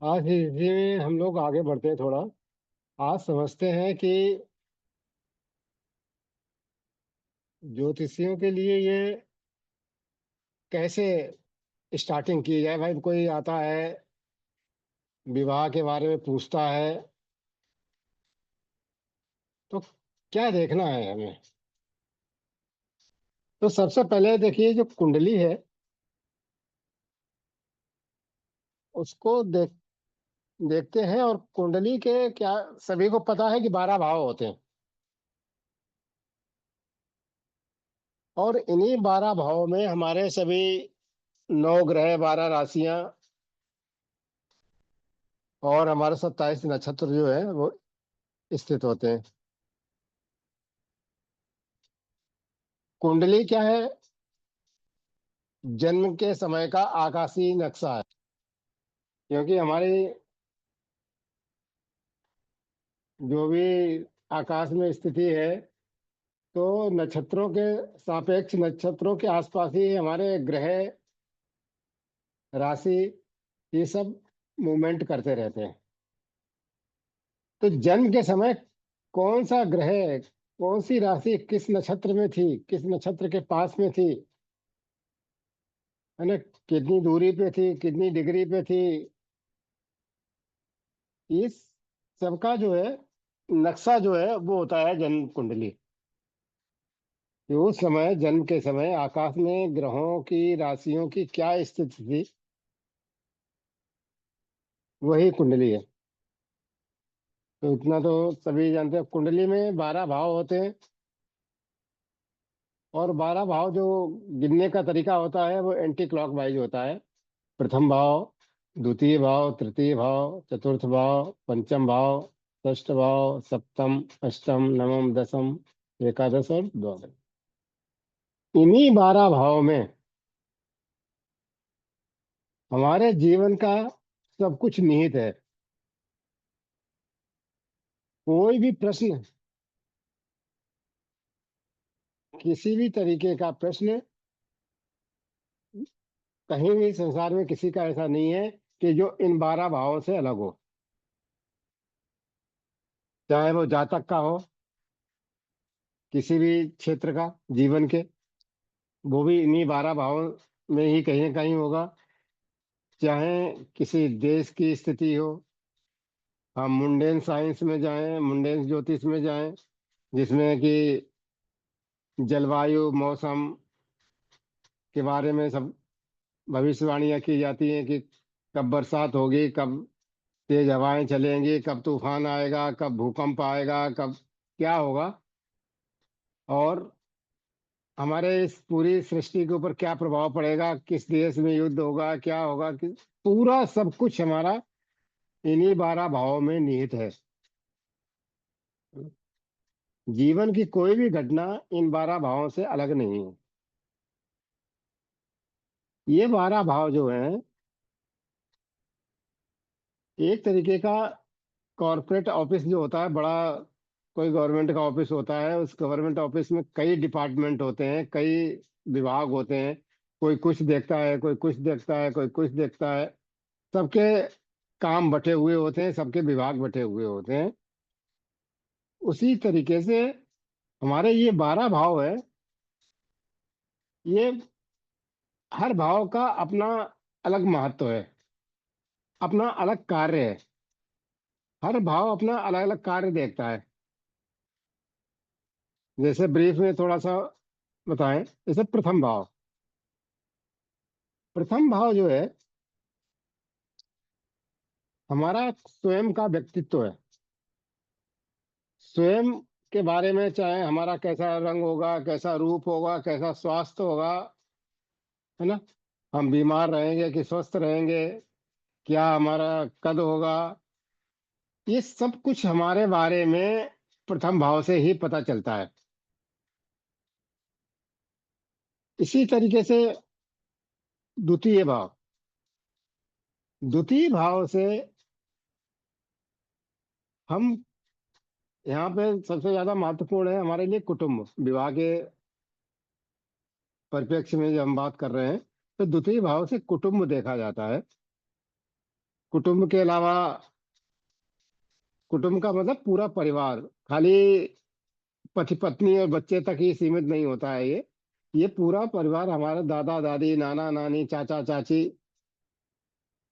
आज इसी में हम लोग आगे बढ़ते हैं थोड़ा। आज समझते हैं कि ज्योतिषियों के लिए ये कैसे स्टार्टिंग की जाए। भाई कोई आता है, विवाह के बारे में पूछता है, तो क्या देखना है हमें। तो सबसे पहले देखिए, जो कुंडली है उसको देखते हैं। और कुंडली के क्या, सभी को पता है कि 12 भाव होते हैं, और इन्हीं 12 भावों में हमारे सभी 9 ग्रह, 12 राशियां और हमारे 27 नक्षत्र जो है वो स्थित होते हैं। कुंडली क्या है? जन्म के समय का आकाशीय नक्शा है। क्योंकि हमारी जो भी आकाश में स्थिति है, तो नक्षत्रों के सापेक्ष, नक्षत्रों के आसपास ही हमारे ग्रह, राशि, ये सब मूवमेंट करते रहते हैं। तो जन्म के समय कौन सा ग्रह, कौन सी राशि किस नक्षत्र में थी, किस नक्षत्र के पास में थी, है ना, कितनी दूरी पे थी, कितनी डिग्री पे थी, इस सबका जो है नक्शा जो है वो होता है जन्म कुंडली। कि उस समय, जन्म के समय आकाश में ग्रहों की, राशियों की क्या स्थिति थी, वही कुंडली है। तो इतना तो सभी जानते हैं। कुंडली में 12 भाव होते हैं, और 12 भाव जो गिनने का तरीका होता है वो एंटी क्लॉक वाइज होता है। प्रथम भाव, द्वितीय भाव, तृतीय भाव, चतुर्थ भाव, पंचम भाव, षष्ठ भाव, सप्तम, अष्टम, नवम, दसम, एकादश और द्वादश। इन्हीं 12 भाव में हमारे जीवन का सब कुछ निहित है। कोई भी प्रश्न, किसी भी तरीके का प्रश्न कहीं भी संसार में किसी का ऐसा नहीं है कि जो इन 12 भावों से अलग हो। चाहे वो जातक का हो, किसी भी क्षेत्र का, जीवन के, वो भी इन्हीं 12 भावों में ही कहीं ना कहीं होगा। चाहे किसी देश की स्थिति हो, हम मुंडेन साइंस में जाएं, मुंडेन ज्योतिष में जाएं, जिसमें कि जलवायु, मौसम के बारे में सब भविष्यवाणियां की जाती हैं कि कब बरसात होगी, कब तेज हवाएं चलेंगी, कब तूफान आएगा, कब भूकंप आएगा, कब क्या होगा, और हमारे इस पूरी सृष्टि के ऊपर क्या प्रभाव पड़ेगा, किस देश में युद्ध होगा, क्या होगा, पूरा सब कुछ हमारा इन्हीं 12 भावों में निहित है। जीवन की कोई भी घटना इन 12 भावों से अलग नहीं है। ये 12 भाव जो है, एक तरीके का कॉरपोरेट ऑफिस जो होता है बड़ा, कोई गवर्नमेंट का ऑफिस होता है, उस गवर्नमेंट ऑफिस में कई डिपार्टमेंट होते हैं, कई विभाग होते हैं। कोई कुछ देखता है, कोई कुछ देखता है, कोई कुछ देखता है। सबके काम बटे हुए होते हैं, सबके विभाग बटे हुए होते हैं। उसी तरीके से हमारे ये 12 भाव है, ये हर भाव का अपना अलग महत्व है, अपना अलग कार्य है। हर भाव अपना अलग अलग कार्य देखता है। जैसे ब्रीफ में थोड़ा सा बताएं, जैसे प्रथम भाव, प्रथम भाव जो है हमारा स्वयं का व्यक्तित्व है। स्वयं के बारे में, चाहे हमारा कैसा रंग होगा, कैसा रूप होगा, कैसा स्वास्थ्य होगा, है ना, हम बीमार रहेंगे कि स्वस्थ रहेंगे, क्या हमारा कद होगा, ये सब कुछ हमारे बारे में प्रथम भाव से ही पता चलता है। इसी तरीके से द्वितीय भाव, द्वितीय भाव से हम, यहाँ पे सबसे ज्यादा महत्वपूर्ण है हमारे लिए कुटुंब, विवाह के परिप्रेक्ष्य में जब हम बात कर रहे हैं, तो द्वितीय भाव से कुटुंब देखा जाता है। कुटुंब के अलावा, कुटुंब का मतलब पूरा परिवार, खाली पति पत्नी और बच्चे तक ही सीमित नहीं होता है ये पूरा परिवार, हमारा दादा दादी, नाना नानी, चाचा चाची,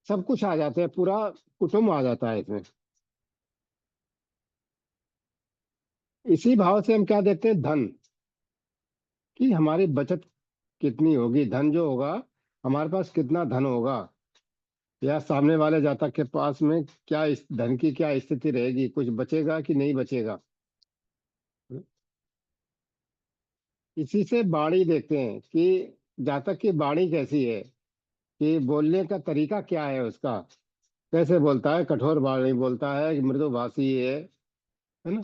सब कुछ आ जाते हैं, पूरा कुटुंब आ जाता है इसमें। इसी भाव से हम क्या देखते हैं, धन, कि हमारी बचत कितनी होगी, धन जो होगा, हमारे पास कितना धन होगा, या सामने वाले जातक के पास में क्या, इस धन की क्या स्थिति रहेगी, कुछ बचेगा कि नहीं बचेगा। इसी से वाणी देखते हैं कि जातक की वाणी कैसी है, कि बोलने का तरीका क्या है उसका, कैसे बोलता है, कठोर वाणी बोलता है कि मृदुभाषी है ना।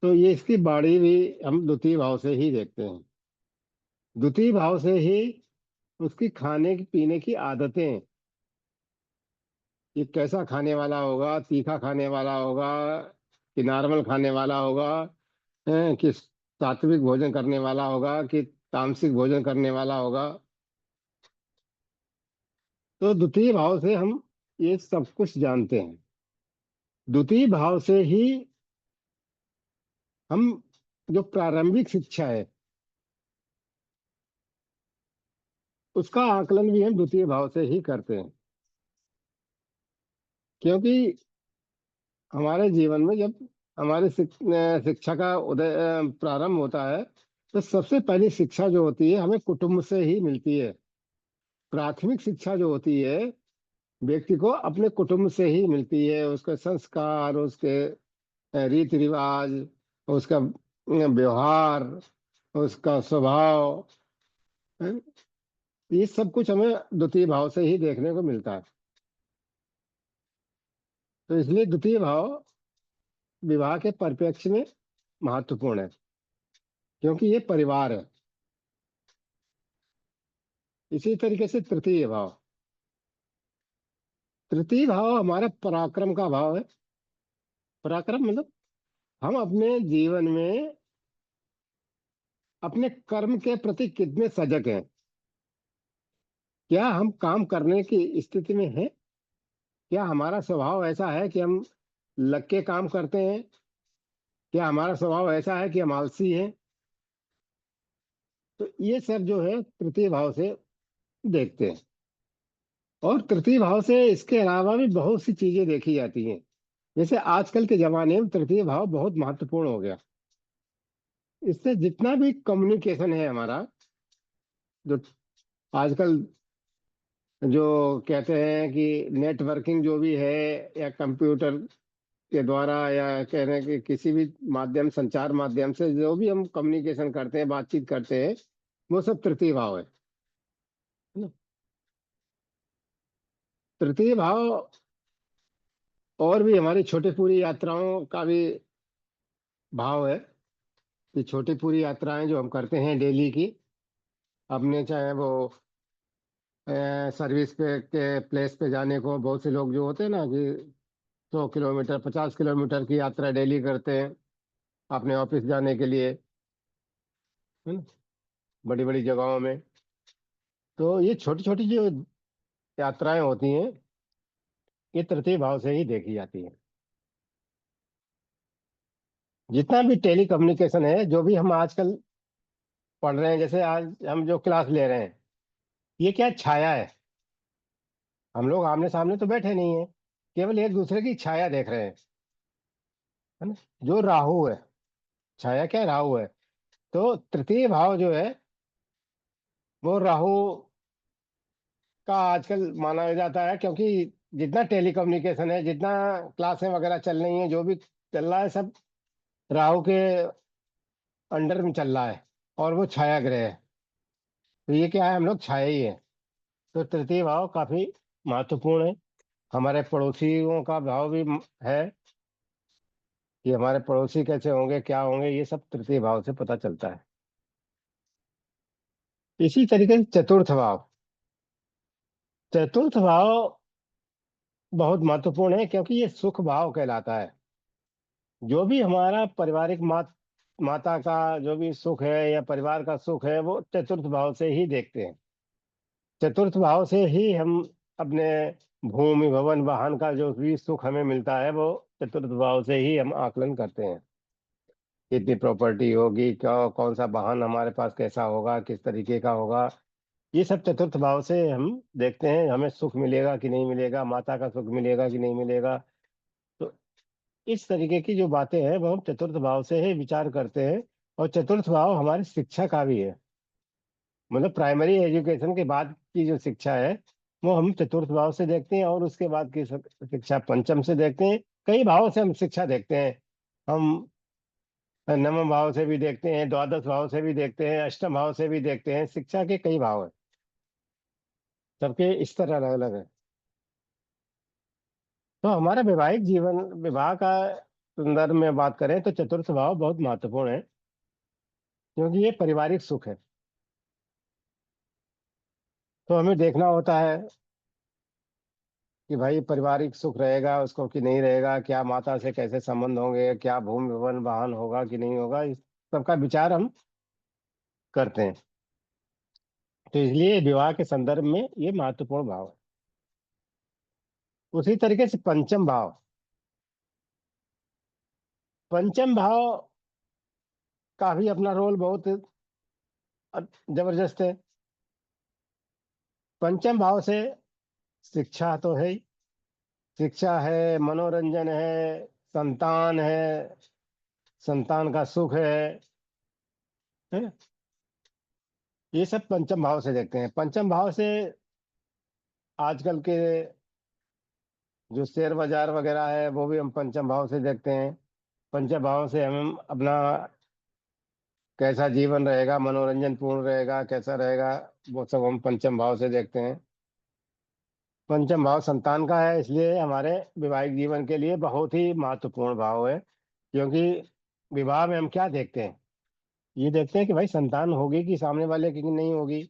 तो ये इसकी वाणी भी हम द्वितीय भाव से ही देखते हैं। द्वितीय भाव से ही उसकी खाने की पीने की आदतें, ये कैसा खाने वाला होगा, तीखा खाने वाला होगा कि नॉर्मल खाने वाला होगा, कि सात्विक भोजन करने वाला होगा कि तामसिक भोजन करने वाला होगा। तो द्वितीय भाव से हम ये सब कुछ जानते हैं। द्वितीय भाव से ही हम जो प्रारंभिक शिक्षा है उसका आकलन भी हम द्वितीय भाव से ही करते हैं। क्योंकि हमारे जीवन में जब हमारे शिक्षा का उदय प्रारंभ होता है, तो सबसे पहली शिक्षा जो होती है हमें कुटुंब से ही मिलती है। प्राथमिक शिक्षा जो होती है व्यक्ति को अपने कुटुंब से ही मिलती है, उसके संस्कार, उसके रीति रिवाज, उसका व्यवहार, उसका स्वभाव, है? ये सब कुछ हमें द्वितीय भाव से ही देखने को मिलता है। तो इसलिए द्वितीय भाव विवाह के परिप्रेक्ष्य में महत्वपूर्ण है, क्योंकि ये परिवार है। इसी तरीके से तृतीय भाव, तृतीय भाव हमारा पराक्रम का भाव है। पराक्रम मतलब हम अपने जीवन में अपने कर्म के प्रति कितने सजग हैं, क्या हम काम करने की स्थिति में हैं, क्या हमारा स्वभाव ऐसा है कि हम लग के काम करते हैं, क्या हमारा स्वभाव ऐसा है कि हम आलसी हैं। तो ये सब जो है तृतीय भाव से देखते हैं। और तृतीय भाव से इसके अलावा भी बहुत सी चीजें देखी जाती हैं। जैसे आजकल के जमाने में तृतीय भाव बहुत महत्वपूर्ण हो गया। इससे जितना भी कम्युनिकेशन है हमारा, जो आजकल जो कहते हैं कि नेटवर्किंग जो भी है, या कंप्यूटर के द्वारा, या कह रहे हैं कि किसी भी माध्यम, संचार माध्यम से जो भी हम कम्युनिकेशन करते हैं, बातचीत करते हैं, वो सब तृतीय भाव है ना। तृतीय भाव और भी हमारी छोटी पूरी यात्राओं का भी भाव है, कि छोटी पूरी यात्राएं जो हम करते हैं डेली की, अपने चाहे वो सर्विस पे के प्लेस पे जाने को, बहुत से लोग जो होते हैं ना कि 100 किलोमीटर, 50 किलोमीटर की यात्रा डेली करते हैं अपने ऑफिस जाने के लिए, है ना, बड़ी बड़ी जगहों में। तो ये छोटी छोटी जो यात्राएं होती हैं, ये तृतीय भाव से ही देखी जाती हैं। जितना भी टेली कम्युनिकेशन है, जो भी हम आजकल पढ़ रहे हैं, जैसे आज हम जो क्लास ले रहे हैं, ये क्या छाया है। हम लोग आमने सामने तो बैठे नहीं है, केवल एक दूसरे की छाया देख रहे हैं, है ना। जो राहु है, छाया क्या है, राहु है। तो तृतीय भाव जो है वो राहु का आजकल माना जाता है, क्योंकि जितना टेलीकम्युनिकेशन है, जितना क्लासें वगैरह चल रही हैं, जो भी चल रहा है, सब राहु के अंडर में चल रहा है, और वो छाया ग्रह है। तो ये क्या है, हम लोग छाया ही है। तो तृतीय भाव काफी महत्वपूर्ण है। हमारे पड़ोसियों का भाव भी है, कि हमारे पड़ोसी कैसे होंगे, क्या होंगे, ये सब तृतीय भाव से पता चलता है। इसी तरीके से चतुर्थ भाव, चतुर्थ भाव बहुत महत्वपूर्ण है, क्योंकि ये सुख भाव कहलाता है। जो भी हमारा पारिवारिक माता का जो भी सुख है, या परिवार का सुख है, वो चतुर्थ भाव से ही देखते हैं। चतुर्थ भाव से ही हम अपने भूमि भवन वाहन का जो भी सुख हमें मिलता है वो चतुर्थ भाव से ही हम आकलन करते हैं। कितनी प्रॉपर्टी होगी, क्या कौन सा वाहन हमारे पास कैसा होगा, किस तरीके का होगा, ये सब चतुर्थ भाव से हम देखते हैं। हमें सुख मिलेगा कि नहीं मिलेगा, माता का सुख मिलेगा कि नहीं मिलेगा। तो इस तरीके की जो बातें हैं वो हम चतुर्थ भाव से ही विचार करते हैं। और चतुर्थ भाव हमारी शिक्षा का भी है। मतलब प्राइमरी एजुकेशन के बाद की जो शिक्षा है वो हम चतुर्थ भाव से देखते हैं, और उसके बाद की शिक्षा पंचम से देखते हैं। कई भावों से हम शिक्षा देखते हैं। हम नवम भाव से भी देखते हैं, द्वादश भाव से भी देखते हैं, अष्टम भाव से भी देखते हैं। शिक्षा के कई भाव हैं, सबके स्तर अलग अलग है। तो हमारा वैवाहिक जीवन, विवाह का संदर्भ में बात करें तो चतुर्थ भाव बहुत महत्वपूर्ण है, क्योंकि ये पारिवारिक सुख है। तो हमें देखना होता है कि भाई पारिवारिक सुख रहेगा उसको कि नहीं रहेगा, क्या माता से कैसे संबंध होंगे, क्या भूमि भवन वाहन होगा कि नहीं होगा, इस सबका विचार हम करते हैं। तो इसलिए विवाह के संदर्भ में ये महत्वपूर्ण भाव है। उसी तरीके से पंचम भाव, पंचम भाव का भी अपना रोल बहुत जबरदस्त है। पंचम भाव से शिक्षा तो है ही, शिक्षा है, मनोरंजन है, संतान है, संतान का सुख है। ये सब पंचम भाव से देखते हैं। पंचम भाव से आजकल के जो शेयर बाजार वगैरह है वो भी हम पंचम भाव से देखते हैं। पंचम भाव से हम अपना कैसा जीवन रहेगा, मनोरंजन पूर्ण रहेगा, कैसा रहेगा, वो सब हम पंचम भाव से देखते हैं। पंचम भाव संतान का है, इसलिए हमारे वैवाहिक जीवन के लिए बहुत ही महत्वपूर्ण भाव है। क्योंकि विवाह में हम क्या देखते हैं, ये देखते हैं कि भाई संतान होगी कि सामने वाले की नहीं होगी,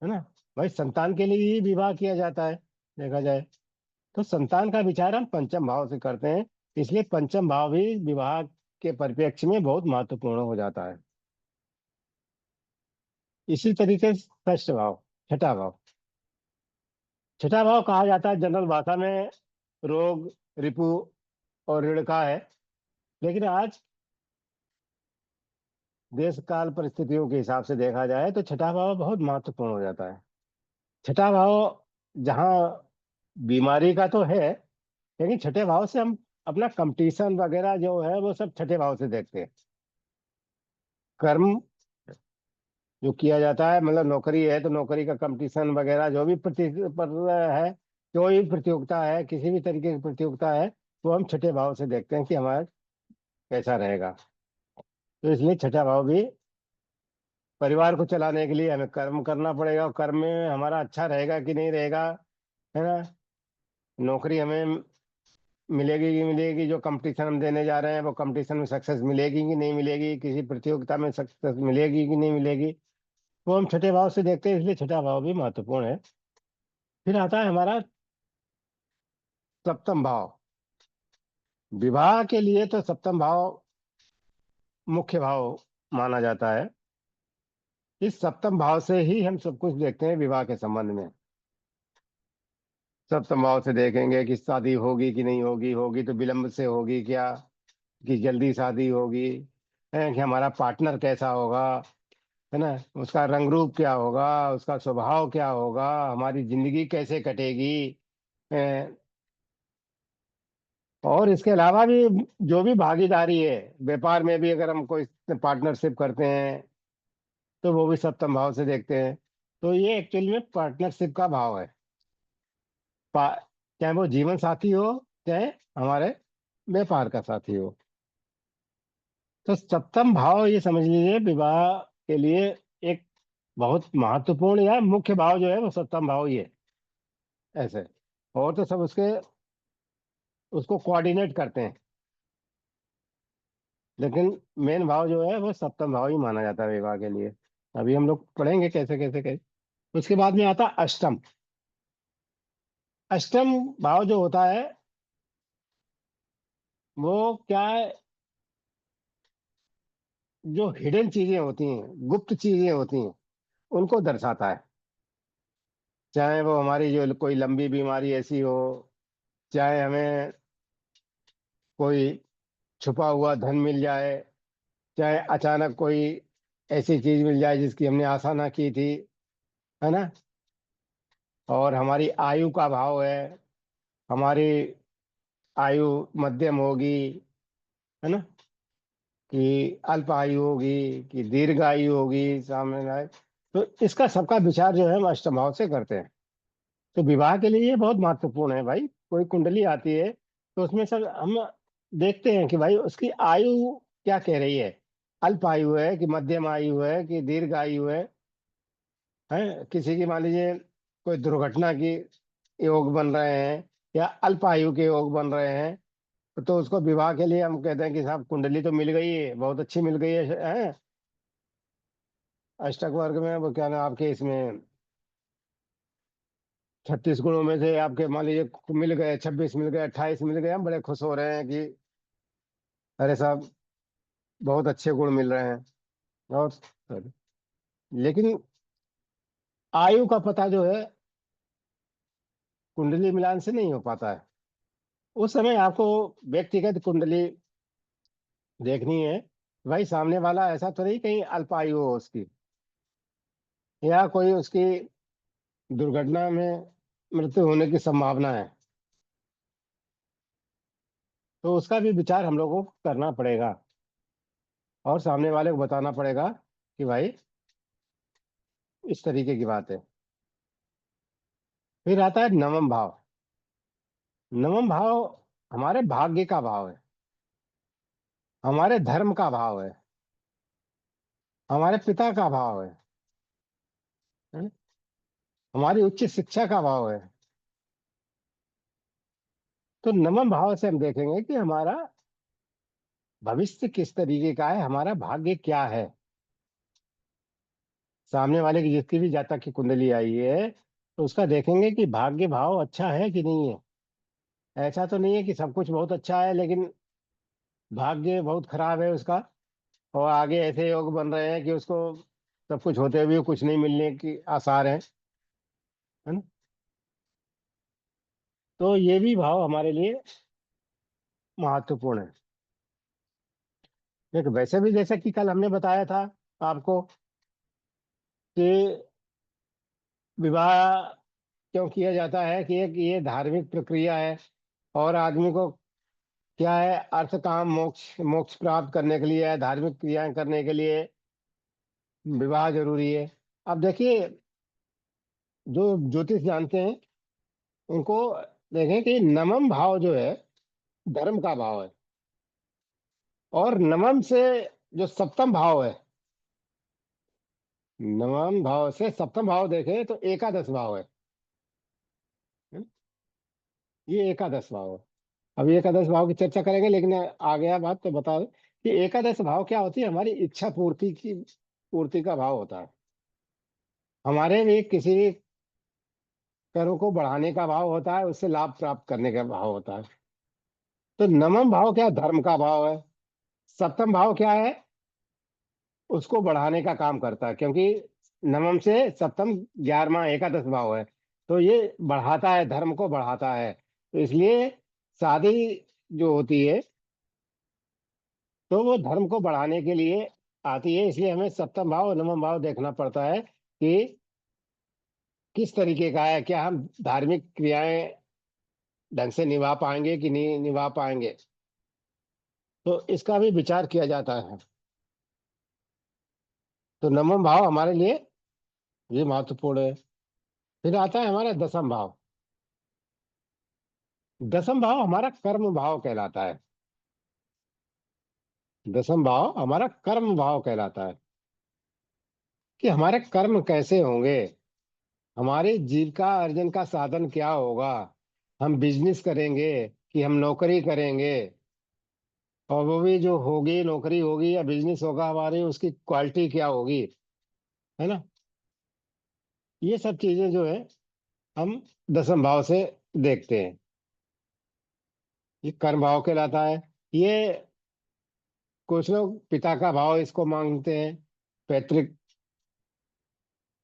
है ना। भाई संतान के लिए ही विवाह किया जाता है, देखा जाए तो संतान का विचार हम पंचम भाव से करते हैं। इसलिए पंचम भाव भी विवाह के परिप्रेक्ष्य में बहुत महत्वपूर्ण हो जाता है। इसी तरीके से षष्ठ भाव, छठा भाव, छठा भाव कहा जाता है जनरल भाषा में रोग, रिपु और ऋण का है। लेकिन आज देश काल परिस्थितियों के हिसाब से देखा जाए तो छठा भाव बहुत महत्वपूर्ण हो जाता है। छठा भाव जहाँ बीमारी का तो है, लेकिन छठे भाव से हम अपना कंपटीशन वगैरह जो है वो सब छठे भाव से देखते हैं। कर्म जो किया जाता है, मतलब नौकरी है तो नौकरी का कंपटीशन वगैरह जो भी पर है, कोई भी प्रतियोगिता है, किसी भी तरीके की प्रतियोगिता है, वो हम छठे भाव से देखते हैं कि हमारा कैसा रहेगा। तो इसलिए छठा भाव भी, परिवार को चलाने के लिए हमें कर्म करना पड़ेगा, और कर्म में हमारा अच्छा रहेगा कि नहीं रहेगा, है ना। नौकरी हमें मिलेगी कि मिलेगी, जो कंपटीशन हम देने जा रहे हैं वो कंपटीशन में सक्सेस मिलेगी कि नहीं मिलेगी, किसी प्रतियोगिता में सक्सेस मिलेगी कि नहीं मिलेगी, वो हम छठे भाव से देखते हैं। इसलिए छठा भाव भी महत्वपूर्ण है। फिर आता है हमारा सप्तम भाव। विवाह के लिए तो सप्तम भाव मुख्य भाव माना जाता है। इस सप्तम भाव से ही हम सब कुछ देखते हैं विवाह के संबंध में। सप्तम भाव से देखेंगे कि शादी होगी कि नहीं होगी, होगी तो विलंब से होगी क्या, कि जल्दी शादी होगी, है कि हमारा पार्टनर कैसा होगा, है ना, उसका रंग रूप क्या होगा, उसका स्वभाव क्या होगा, हमारी जिंदगी कैसे कटेगी। है, और इसके अलावा भी जो भी भागीदारी है, व्यापार में भी अगर हम कोई पार्टनरशिप करते हैं तो वो भी सप्तम भाव से देखते हैं। तो ये एक्चुअली में पार्टनरशिप का भाव है। पा- चाहे वो जीवन साथी हो, चाहे हमारे व्यापार का साथी हो। तो सप्तम भाव ये समझ लीजिए विवाह के लिए एक बहुत महत्वपूर्ण या मुख्य भाव जो है वो सप्तम भाव ही है। ऐसे और तो सब उसके उसको कोऑर्डिनेट करते हैं, लेकिन मेन भाव जो है वो सप्तम भाव ही माना जाता है विवाह के लिए। अभी हम लोग पढ़ेंगे कैसे कैसे कैसे। उसके बाद में आता है अष्टम। अष्टम भाव जो होता है वो क्या है, जो हिडन चीजें होती हैं, गुप्त चीजें होती हैं, उनको दर्शाता है। चाहे वो हमारी जो कोई लंबी बीमारी ऐसी हो, चाहे हमें कोई छुपा हुआ धन मिल जाए, चाहे अचानक कोई ऐसी चीज मिल जाए जिसकी हमने आशा ना की थी, है ना। और हमारी आयु का भाव है, हमारी आयु मध्यम होगी, है ना, कि अल्प आयु होगी, कि दीर्घ आयु होगी, सामने आए। तो इसका सबका विचार जो है हम अष्टभाव से करते हैं। तो विवाह के लिए ये बहुत महत्वपूर्ण है भाई। कोई कुंडली आती है तो उसमें सब हम देखते हैं कि भाई उसकी आयु क्या कह रही है, अल्प आयु है कि मध्यम आयु है कि दीर्घ आयु है। किसी की मान लीजिए कोई दुर्घटना की योग बन रहे हैं या अल्प आयु के योग बन रहे हैं, तो उसको विवाह के लिए हम कहते हैं कि साहब कुंडली तो मिल गई है, बहुत अच्छी मिल गई है। अष्टक वर्ग में वो क्या ना आपके इसमें 36 गुणों में से आपके मान लीजिए मिल गए, 26 मिल गए, 28 मिल गए, हम बड़े खुश हो रहे हैं कि अरे साहब बहुत अच्छे गुण मिल रहे हैं। और लेकिन आयु का पता जो है कुंडली मिलान से नहीं हो पाता है। उस समय आपको व्यक्तिगत कुंडली देखनी है, भाई सामने वाला ऐसा तो नहीं कहीं अल्पायु हो उसकी, या कोई उसकी दुर्घटना में मृत्यु होने की संभावना है। तो उसका भी विचार हम लोगों को करना पड़ेगा और सामने वाले को बताना पड़ेगा कि भाई इस तरीके की बात है। फिर आता है नवम भाव। नवम भाव हमारे भाग्य का भाव है, हमारे धर्म का भाव है, हमारे पिता का भाव है? हमारी उच्च शिक्षा का भाव है। तो नवम भाव से हम देखेंगे कि हमारा भविष्य किस तरीके का है, हमारा भाग्य क्या है। सामने वाले की जिसकी भी जातक की कुंडली आई है तो उसका देखेंगे कि भाग्य भाव अच्छा है कि नहीं है। ऐसा तो नहीं है कि सब कुछ बहुत अच्छा है लेकिन भाग्य बहुत खराब है उसका, और आगे ऐसे योग बन रहे हैं कि उसको सब कुछ होते हुए कुछ नहीं मिलने की आसार है ना। तो ये भी भाव हमारे लिए महत्वपूर्ण है। लेकिन वैसे भी जैसा कि कल हमने बताया था आपको कि विवाह क्यों किया जाता है, कि एक ये धार्मिक प्रक्रिया है और आदमी को क्या है, अर्थ काम मोक्ष मोक्ष प्राप्त करने के लिए, धार्मिक क्रियाएं करने के लिए विवाह जरूरी है। अब देखिए, जो ज्योतिष जानते हैं उनको देखें कि नवम भाव जो है धर्म का भाव है, और नवम से जो सप्तम भाव है, नवम भाव से सप्तम भाव देखें तो एकादश भाव है। ये एकादश भाव है। अभी एकादश भाव की चर्चा करेंगे, लेकिन आ गया बात तो बता दो कि एकादश भाव क्या होती है। हमारी इच्छा पूर्ति का भाव होता है। हमारे भी किसी भी कर्म को बढ़ाने का भाव होता है, उससे लाभ प्राप्त करने का भाव होता है। तो नवम भाव क्या, धर्म का भाव है। सप्तम भाव क्या है, उसको बढ़ाने का काम करता है, क्योंकि नवम से सप्तम 11वां एकादश भाव है। तो ये बढ़ाता है, धर्म को बढ़ाता है। तो इसलिए शादी जो होती है तो वो धर्म को बढ़ाने के लिए आती है। इसलिए हमें सप्तम भाव और नवम भाव देखना पड़ता है कि किस तरीके का है, क्या हम धार्मिक क्रियाएं ढंग से निभा पाएंगे कि नहीं निभा पाएंगे। तो इसका भी विचार किया जाता है। तो नवम भाव हमारे लिए ये महत्वपूर्ण है। फिर आता है हमारा दसम भाव। दसम भाव हमारा कर्म भाव कहलाता है। दसम भाव हमारा कर्म भाव कहलाता है, कि हमारे कर्म कैसे होंगे, हमारे जीविका अर्जन का साधन क्या होगा, हम बिजनेस करेंगे कि हम नौकरी करेंगे, और वो भी जो होगी नौकरी होगी या बिजनेस होगा हमारी, उसकी क्वालिटी क्या होगी, है ना। ये सब चीजें जो है हम दसम भाव से देखते हैं। ये कर्म भाव कहलाता है। ये कुछ लोग पिता का भाव इसको मांगते हैं, पैतृक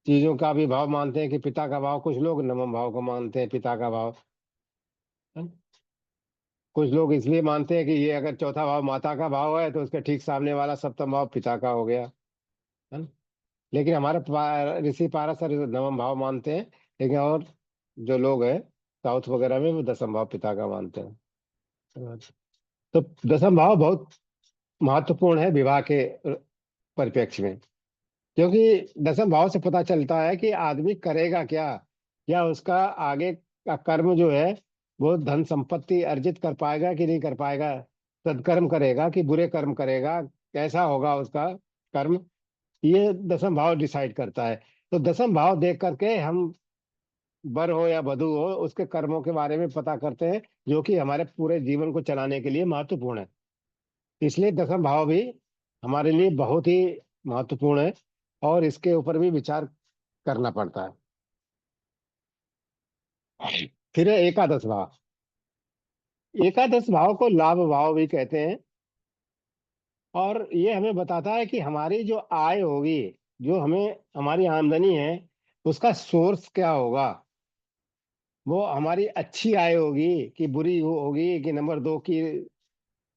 चीजों का भी भाव मानते हैं कि पिता का भाव, कुछ लोग नवम भाव को मानते हैं पिता का भाव, है ना? कुछ लोग इसलिए मानते हैं कि ये अगर चौथा भाव माता का भाव है तो उसके ठीक सामने वाला सप्तम भाव पिता का हो गया, है ना? लेकिन हमारे ऋषि पाराशर नवम भाव मानते हैं, लेकिन और जो लोग हैं साउथ वगैरह में वो दसम भाव पिता का मानते हैं। तो दसम भाव बहुत महत्वपूर्ण है विवाह के परिप्रेक्ष्य में, क्योंकि दसम भाव से पता चलता है कि आदमी करेगा क्या, क्या उसका आगे का कर्म जो है वो धन संपत्ति अर्जित कर पाएगा कि नहीं कर पाएगा, सत्कर्म करेगा कि बुरे कर्म करेगा, कैसा होगा उसका कर्म, ये दसम भाव डिसाइड करता है। तो दसम भाव देख करके हम वर हो या वधू हो उसके कर्मों के बारे में पता करते हैं, जो कि हमारे पूरे जीवन को चलाने के लिए महत्वपूर्ण है। इसलिए दसम भाव भी हमारे लिए बहुत ही महत्वपूर्ण है और इसके ऊपर भी विचार करना पड़ता है। फिर है एकादश भाव। एकादश भाव को लाभ भाव भी कहते हैं, और ये हमें बताता है कि हमारी जो आय होगी, जो हमें हमारी आमदनी है, उसका सोर्स क्या होगा। वो हमारी अच्छी आय होगी कि बुरी होगी, कि नंबर दो की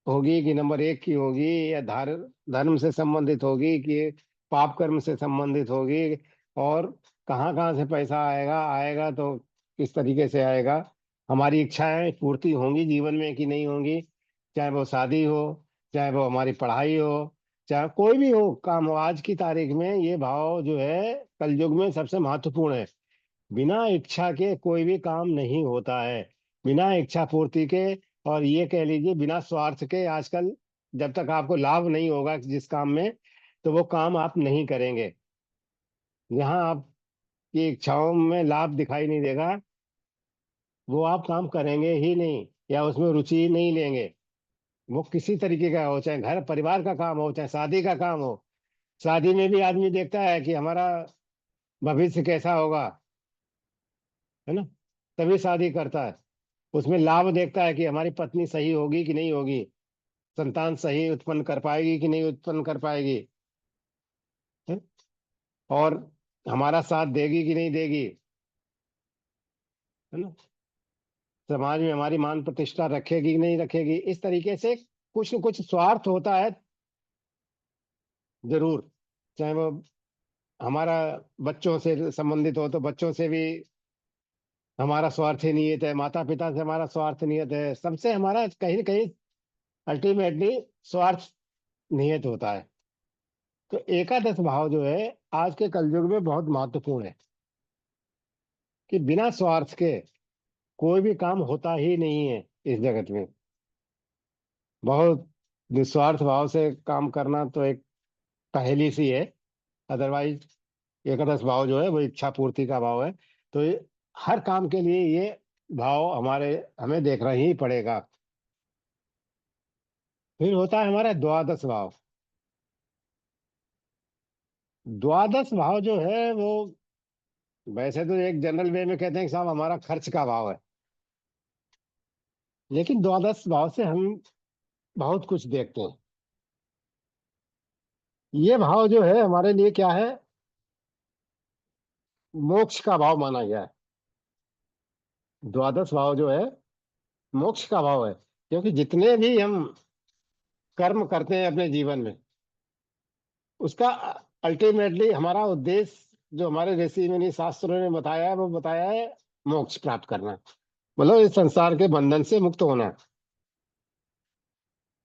होगी, कि नंबर एक की होगी, या धर्म से संबंधित होगी कि पाप कर्म से संबंधित होगी, और कहाँ कहाँ से पैसा आएगा, आएगा तो किस तरीके से आएगा, हमारी इच्छाएं पूर्ति होंगी जीवन में कि नहीं होंगी, चाहे वो शादी हो, चाहे वो हमारी पढ़ाई हो, चाहे कोई भी हो काम हो। आज की तारीख में ये भाव जो है कलयुग में सबसे महत्वपूर्ण है। बिना इच्छा के कोई भी काम नहीं होता है, बिना इच्छा पूर्ति के, और ये कह लीजिए बिना स्वार्थ के। आजकल जब तक आपको लाभ नहीं होगा जिस काम में, तो वो काम आप नहीं करेंगे। जहाँ आपकी इच्छाओं में लाभ दिखाई नहीं देगा, वो आप काम करेंगे ही नहीं, या उसमें रुचि नहीं लेंगे। वो किसी तरीके का हो, चाहे घर परिवार का काम हो, चाहे शादी का काम हो। शादी में भी आदमी देखता है कि हमारा भविष्य कैसा होगा, है ना, तभी शादी करता है। उसमें लाभ देखता है कि हमारी पत्नी सही होगी कि नहीं होगी, संतान सही उत्पन्न कर पाएगी कि नहीं उत्पन्न कर पाएगी, है? और हमारा साथ देगी कि नहीं देगी, है ना, समाज में हमारी मान प्रतिष्ठा रखेगी कि नहीं रखेगी। इस तरीके से कुछ न कुछ स्वार्थ होता है जरूर। चाहे वो हमारा बच्चों से संबंधित हो तो बच्चों से भी हमारा स्वार्थी नियत है, माता पिता से हमारा स्वार्थ नियत है, सबसे हमारा कहीं न कहीं अल्टीमेटली स्वार्थ नियत होता है। तो एकादश भाव जो है आज के कलयुग में बहुत महत्वपूर्ण है, कि बिना स्वार्थ के कोई भी काम होता ही नहीं है इस जगत में। बहुत निस्वार्थ भाव से काम करना तो एक पहेली सी है। अदरवाइज एकादश भाव जो है वो इच्छा पूर्ति का भाव है। तो हर काम के लिए ये भाव हमारे हमें देखना ही पड़ेगा। फिर होता है हमारा द्वादश भाव। द्वादश भाव जो है वो वैसे तो एक जनरल वे में कहते हैं कि साहब हमारा खर्च का भाव है, लेकिन द्वादश भाव से हम बहुत कुछ देखते हैं। ये भाव जो है हमारे लिए क्या है, मोक्ष का भाव माना गया है। द्वादश भाव जो है मोक्ष का भाव है, क्योंकि जितने भी हम कर्म करते हैं अपने जीवन में, उसका अल्टीमेटली हमारा उद्देश्य जो हमारे ऋषि मुनि शास्त्रों ने बताया है, वो बताया है मोक्ष प्राप्त करना, मतलब इस संसार के बंधन से मुक्त होना।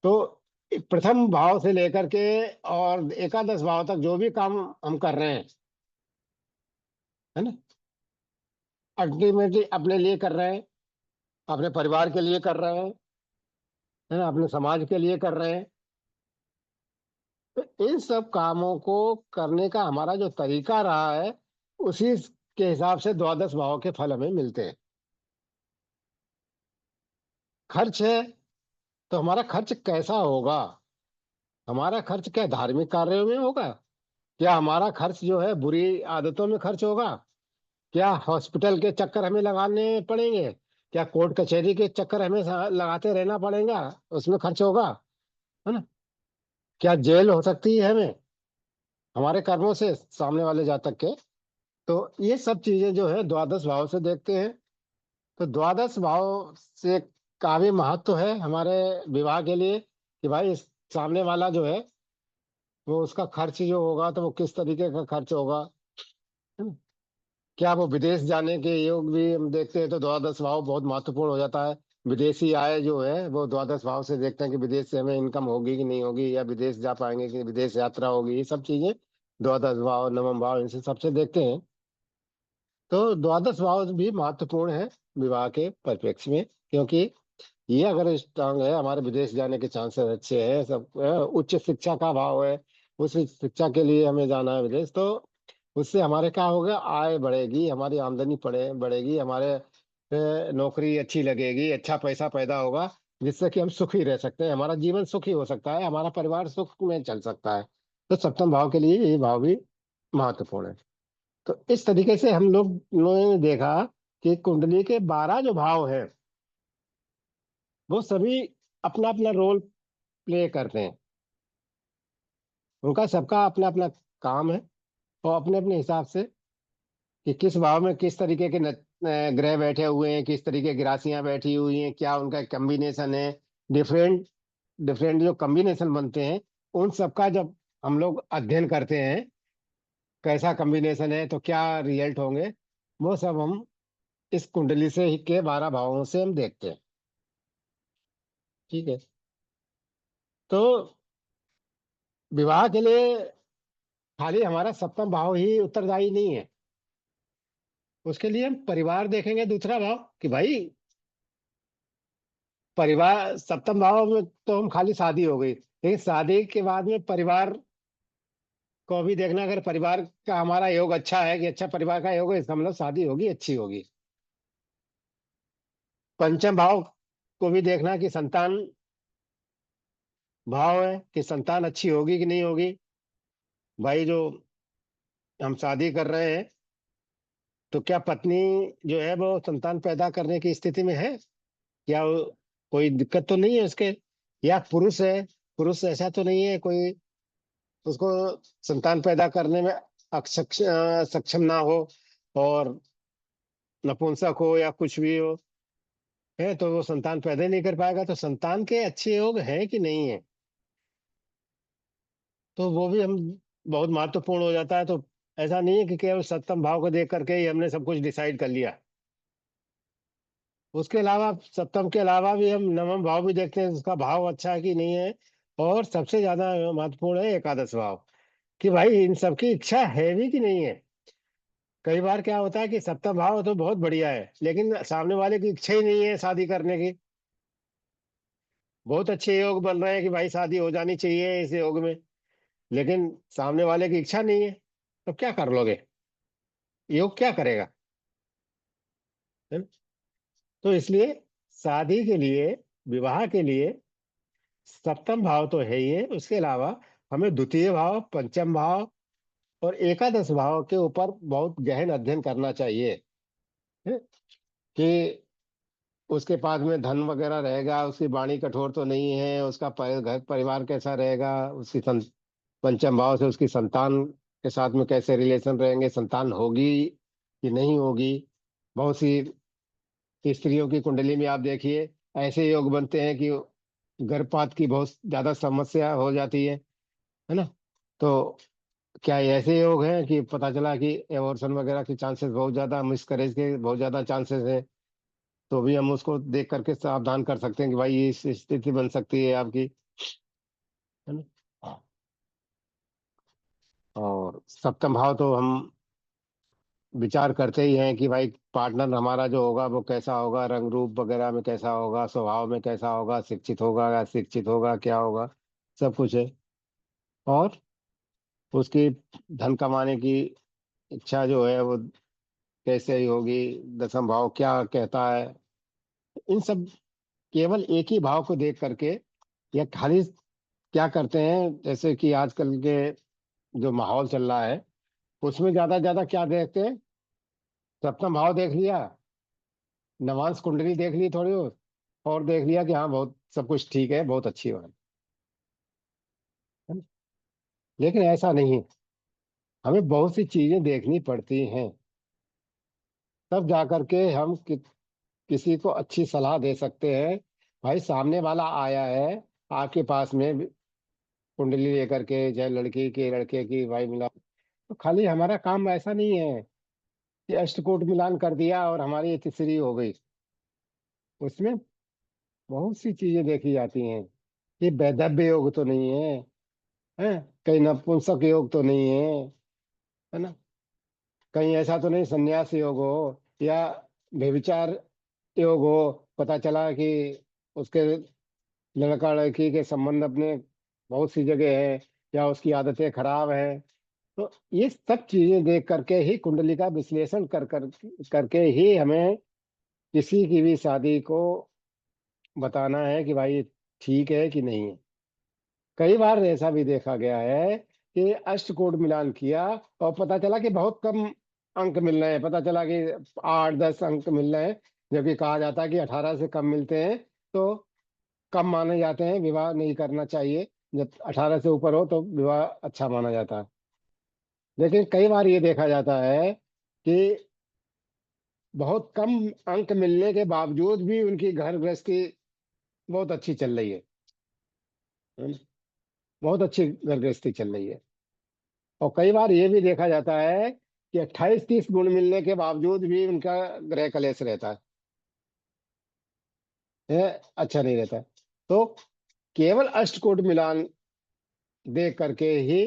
तो प्रथम भाव से लेकर के और एकादश भाव तक जो भी काम हम कर रहे हैं, है ना, अल्टीमेटली अपने लिए कर रहे हैं, अपने परिवार के लिए कर रहे हैं, है ना, अपने समाज के लिए कर रहे हैं। तो इन सब कामों को करने का हमारा जो तरीका रहा है, उसी के हिसाब से द्वादश भाव के फल हमें मिलते हैं। खर्च है तो हमारा खर्च कैसा होगा, हमारा खर्च क्या धार्मिक कार्यों में होगा, क्या हमारा खर्च जो है बुरी आदतों में खर्च होगा, क्या हॉस्पिटल के चक्कर हमें लगाने पड़ेंगे, क्या कोर्ट कचहरी के चक्कर हमें लगाते रहना पड़ेगा, उसमें खर्च होगा, है ना, क्या जेल हो सकती है हमें हमारे कर्मों से सामने वाले जातक के, तो ये सब चीजें जो है द्वादश भाव से देखते हैं। तो द्वादश भाव से का भी महत्व है हमारे विवाह के लिए, कि भाई सामने वाला जो है वो उसका खर्च जो होगा तो वो किस तरीके का खर्च होगा, है ना? क्या वो विदेश जाने के योग भी हम देखते हैं तो द्वादश भाव बहुत महत्वपूर्ण हो जाता है। विदेशी आय जो है वो द्वादश भाव से देखते हैं कि विदेश से हमें इनकम होगी कि नहीं होगी, या विदेश जा पाएंगे कि विदेश यात्रा होगी, ये सब चीजें द्वादश भाव नवम भाव इनसे सबसे देखते हैं। तो द्वादश भाव भी महत्वपूर्ण है विवाह के परिप्रेक्ष्य में, क्योंकि ये अगर स्ट्रांग है हमारे विदेश जाने के चांसेस अच्छे हैं सब। उच्च शिक्षा का भाव है, उस शिक्षा के लिए हमें जाना है विदेश, तो उससे हमारे क्या होगा, आय बढ़ेगी, हमारी आमदनी बढ़ेगी, हमारे नौकरी अच्छी लगेगी, अच्छा पैसा पैदा होगा, जिससे कि हम सुखी रह सकते हैं, हमारा जीवन सुखी हो सकता है, हमारा परिवार सुख में चल सकता है। तो सप्तम भाव के लिए ये भाव भी महत्वपूर्ण है। तो इस तरीके से हम लोगों ने देखा कि कुंडली के 12 जो भाव हैं वो सभी अपना अपना रोल प्ले करते हैं। उनका सबका अपना अपना काम है, और अपने अपने हिसाब से कि किस भाव में किस तरीके के ग्रह बैठे हुए हैं, किस तरीके की राशियां बैठी हुई हैं, क्या उनका कॉम्बिनेशन है। डिफरेंट डिफरेंट जो कॉम्बिनेशन बनते हैं उन सबका जब हम लोग अध्ययन करते हैं, कैसा कॉम्बिनेशन है तो क्या रिजल्ट होंगे, वो सब हम इस कुंडली से ही के 12 भावों से हम देखते हैं। ठीक है। तो विवाह के लिए खाली हमारा सप्तम भाव ही उत्तरदायी नहीं है, उसके लिए हम परिवार देखेंगे दूसरा भाव, कि भाई परिवार सप्तम भाव में तो हम खाली शादी हो गई, लेकिन शादी के बाद में परिवार को भी देखना, अगर परिवार का हमारा योग अच्छा है कि अच्छा परिवार का योग है, इसका मतलब शादी होगी अच्छी होगी। पंचम भाव को भी देखना कि संतान भाव है, कि संतान अच्छी होगी कि नहीं होगी। भाई जो हम शादी कर रहे हैं तो क्या पत्नी जो है वो संतान पैदा करने की स्थिति में है, या कोई दिक्कत तो नहीं है उसके, या पुरुष है, पुरुष ऐसा तो नहीं है कोई उसको संतान पैदा करने में सक्षम ना हो, और नपुंसक हो या कुछ भी हो, है तो वो संतान पैदा ही नहीं कर पाएगा। तो संतान के अच्छे योग हैं कि नहीं है, तो वो भी हम बहुत महत्वपूर्ण हो जाता है। तो ऐसा नहीं है कि केवल सप्तम भाव को देख करके ही हमने सब कुछ डिसाइड कर लिया। उसके अलावा सप्तम के अलावा भी हम नवम भाव भी देखते हैं, उसका भाव अच्छा है कि नहीं है। और सबसे ज्यादा महत्वपूर्ण है एकादश भाव, कि भाई इन सबकी इच्छा है भी कि नहीं है। कई बार क्या होता है कि सप्तम भाव तो बहुत बढ़िया है, लेकिन सामने वाले की इच्छा ही नहीं है शादी करने की। बहुत अच्छे योग बन रहे हैं कि भाई शादी हो जानी चाहिए इस योग में, लेकिन सामने वाले की इच्छा नहीं है, तो क्या कर लोगे, योग क्या करेगा, है ना? तो इसलिए शादी के लिए, विवाह के लिए सप्तम भाव तो है ही है, उसके अलावा हमें द्वितीय भाव, पंचम भाव और एकादश भाव के ऊपर बहुत गहन अध्ययन करना चाहिए, है? कि उसके पास में धन वगैरह रहेगा, उसकी वाणी कठोर तो नहीं है, उसका घर परिवार कैसा रहेगा, उसकी पंचम भाव से उसकी संतान के साथ में कैसे रिलेशन रहेंगे, संतान होगी कि नहीं होगी। बहुत सी स्त्रियों की कुंडली में आप देखिए ऐसे योग बनते हैं कि गर्भपात की बहुत ज्यादा समस्या हो जाती है ना? तो क्या ये ऐसे योग हैं कि पता चला कि एबॉर्शन वगैरह के चांसेस बहुत ज्यादा, मिसकैरेज के बहुत ज्यादा चांसेस हैं, तो भी हम उसको देख करके सावधान कर सकते हैं कि भाई ये इस स्थिति बन सकती है आपकी, है ना? और सप्तम भाव तो हम विचार करते ही हैं कि भाई पार्टनर हमारा जो होगा वो कैसा होगा, रंग रूप वगैरह में कैसा होगा, स्वभाव में कैसा होगा, शिक्षित होगा या शिक्षित होगा, क्या होगा, सब कुछ है। और उसकी धन कमाने की इच्छा जो है वो कैसे ही होगी, दसम भाव क्या कहता है, इन सब केवल एक ही भाव को देख करके, या खाली क्या करते हैं जैसे कि आजकल के जो माहौल चल रहा है उसमें ज्यादा ज्यादा क्या देखते हैं, सप्तम भाव देख लिया, नवांश कुंडली देख ली थोड़ी, और देख लिया कि हाँ बहुत सब कुछ ठीक है, बहुत अच्छी बात है ना? लेकिन ऐसा नहीं है। हमें बहुत सी चीजें देखनी पड़ती हैं, तब जा करके हम किसी को अच्छी सलाह दे सकते हैं। भाई सामने वाला आया है आपके पास में कुंडली लेकर के, चाहे लड़की की लड़के की, भाई मिला, तो खाली हमारा काम ऐसा नहीं है कि अष्टकूट मिलान कर दिया और हमारी ये तीसरी हो गई। उसमें बहुत सी चीजें देखी जाती हैं। ये वैधव्य योग तो नहीं है, हैं? कहीं नपुंसक योग तो नहीं है ना? कहीं ऐसा तो नहीं संन्यास योग हो, या व्यभिचार योग हो, पता चला कि उसके लड़का लड़की के संबंध अपने बहुत सी जगह है, या उसकी आदतें खराब हैं। तो ये सब चीजें देख करके ही, कुंडली का विश्लेषण करके ही हमें किसी की भी शादी को बताना है कि भाई ठीक है कि नहीं है। कई बार ऐसा भी देखा गया है कि अष्टकोड मिलान किया और पता चला कि बहुत कम अंक मिल रहे हैं, पता चला कि 8-10 अंक मिल रहे हैं, जबकि कहा जाता है कि 18 से कम मिलते हैं तो कम माने जाते हैं, विवाह नहीं करना चाहिए। जब 18 से ऊपर हो तो विवाह अच्छा माना जाता है। लेकिन कई बार ये देखा जाता है कि बहुत कम अंक मिलने के बावजूद भी उनकी घर गृहस्थी बहुत अच्छी चल रही है ना? बहुत अच्छी घर गृहस्थी चल रही है। और कई बार ये भी देखा जाता है कि 28-30 गुण मिलने के बावजूद भी उनका गृह कलेश रहता है, अच्छा नहीं रहता है। तो केवल अष्टकोट मिलान देख करके ही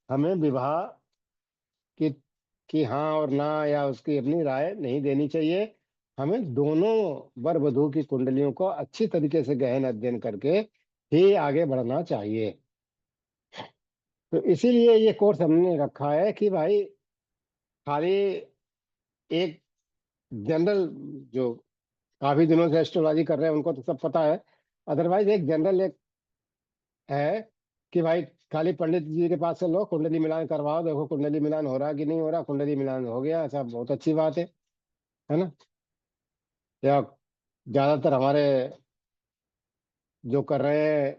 हमें विवाह की हाँ और ना, या उसकी अपनी राय नहीं देनी चाहिए। हमें दोनों वर वधू की कुंडलियों को अच्छी तरीके से गहन अध्ययन करके ही आगे बढ़ना चाहिए। तो इसीलिए ये कोर्स हमने रखा है कि भाई खाली एक जनरल, जो काफी दिनों से एस्ट्रोलॉजी कर रहे हैं उनको तो सब पता है, अदरवाइज एक जनरल एक है कि भाई खाली पंडित जी के पास से लो, कुंडली मिलान करवाओ, देखो कुंडली मिलान हो रहा है कि नहीं हो रहा, कुंडली मिलान हो गया, ऐसा बहुत अच्छी बात है ना? या ज्यादातर हमारे जो कर रहे हैं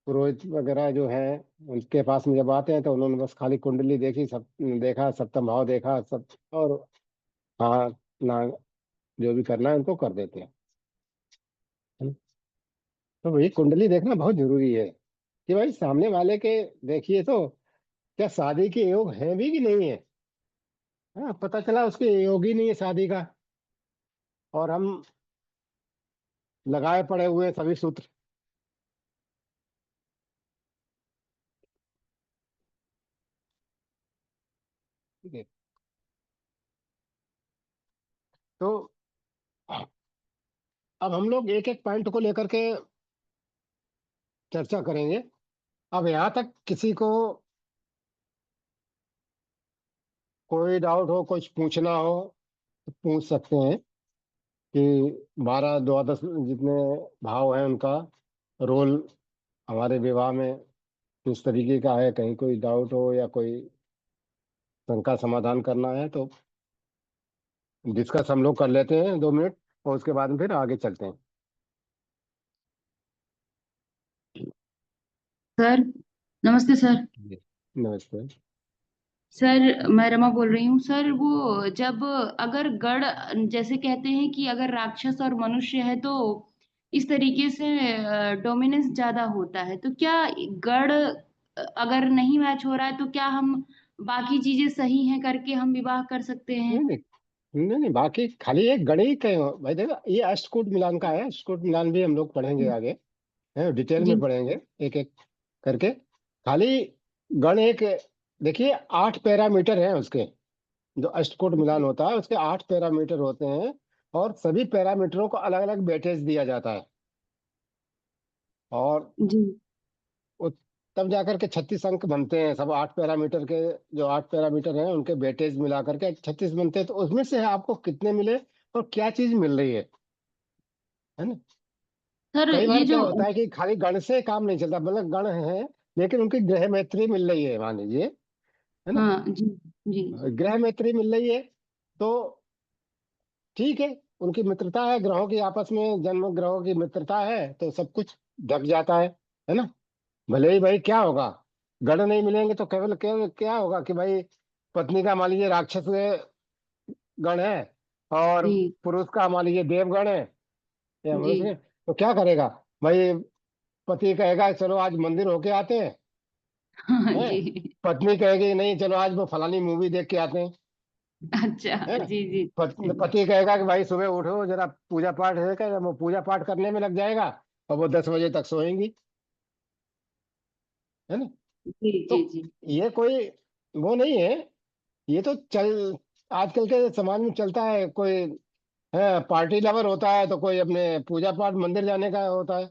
पुरोहित वगैरह जो हैं, उनके पास में जब आते हैं तो उन्होंने बस खाली कुंडली देखी, सब देखा, सप्तम भाव देखा सब, और हाँ ना, जो भी करना है उनको कर देते हैं, है ना? तो भाई कुंडली देखना बहुत जरूरी है कि भाई सामने वाले के, देखिए तो क्या शादी के योग है भी कि नहीं है। हाँ, पता चला उसके योग ही नहीं है शादी का, और हम लगाए पड़े हुए हैं सभी सूत्र। ठीक है। तो अब हम लोग एक एक पॉइंट को लेकर के चर्चा करेंगे। अब यहाँ तक किसी को कोई डाउट हो, कुछ पूछना हो तो पूछ सकते हैं कि 12 द्वादश जितने भाव हैं उनका रोल हमारे विवाह में किस तरीके का है, कहीं कोई डाउट हो या कोई शंका समाधान करना है तो डिस्कस हम लोग कर लेते हैं 2 मिनट, और उसके बाद में फिर आगे चलते हैं। सर, नमस्ते सर। जी, नमस्ते। सर, मैं रमा बोल रही हूँ सर। वो जब अगर गण, जैसे कहते हैं कि अगर राक्षस और मनुष्य है तो इस तरीके से डोमिनेंस ज्यादा होता है, तो क्या गण अगर नहीं मैच हो रहा है तो क्या हम बाकी चीजें सही हैं करके हम विवाह कर सकते हैं? नहीं नहीं, नहीं नहीं, बाकी खाली एक गणित है भाई, देखो ये अष्टकूट मिलान का है, अष्टकूट मिलान भी हम लोग पढ़ेंगे आगे, है डिटेल में जी पढ़ेंगे एक एक करके। खाली गण एक, देखिए 8 पैरामीटर है उसके, जो अष्टकोट मिलान जी होता है उसके 8 पैरामीटर होते हैं, और सभी पैरामीटरों को अलग अलग वेटेज दिया जाता है, और जी। वो तब जाकर के 36 अंक बनते हैं। सब 8 पैरामीटर के, जो 8 पैरामीटर हैं उनके वेटेज मिला करके 36 बनते हैं। तो उसमें से आपको कितने मिले और क्या चीज मिल रही है ना? सर, कई बार ये क्या जो, होता है कि खाली गण से काम नहीं चलता, मतलब गण है लेकिन उनकी ग्रह मैत्री मिल रही है मान लीजिए, है ना? हाँ जी जी ग्रह मैत्री मिल रही है तो ठीक है, उनकी मित्रता है, ग्रहों की आपस में, जन्म ग्रहों की मित्रता है तो सब कुछ ढक जाता है ना? भले ही भाई क्या होगा, गण नहीं मिलेंगे तो केवल केवल क्या होगा कि भाई पत्नी का मान लीजिए राक्षस गण है, और जी, पुरुष का मान लीजिए देवगण है या जी। मनुष्य, तो क्या करेगा भाई? पति कहेगा चलो आज मंदिर होके आते हैं, हाँ हैं? जी। पत्नी कहेगी नहीं चलो आज वो फलानी मूवी देख के आते हैं, अच्छा, हैं? जी, जी। पति कहेगा कि भाई सुबह उठो जरा पूजा पाठ है, क्या वो पूजा पाठ करने में लग जाएगा, और वो 10 बजे तक सोएंगी, है ना? जी, तो जी, जी। ये कोई वो नहीं है, ये तो चल आजकल के समाज में चलता है। कोई है पार्टी लवर होता है, तो कोई अपने पूजा पाठ मंदिर जाने का होता है।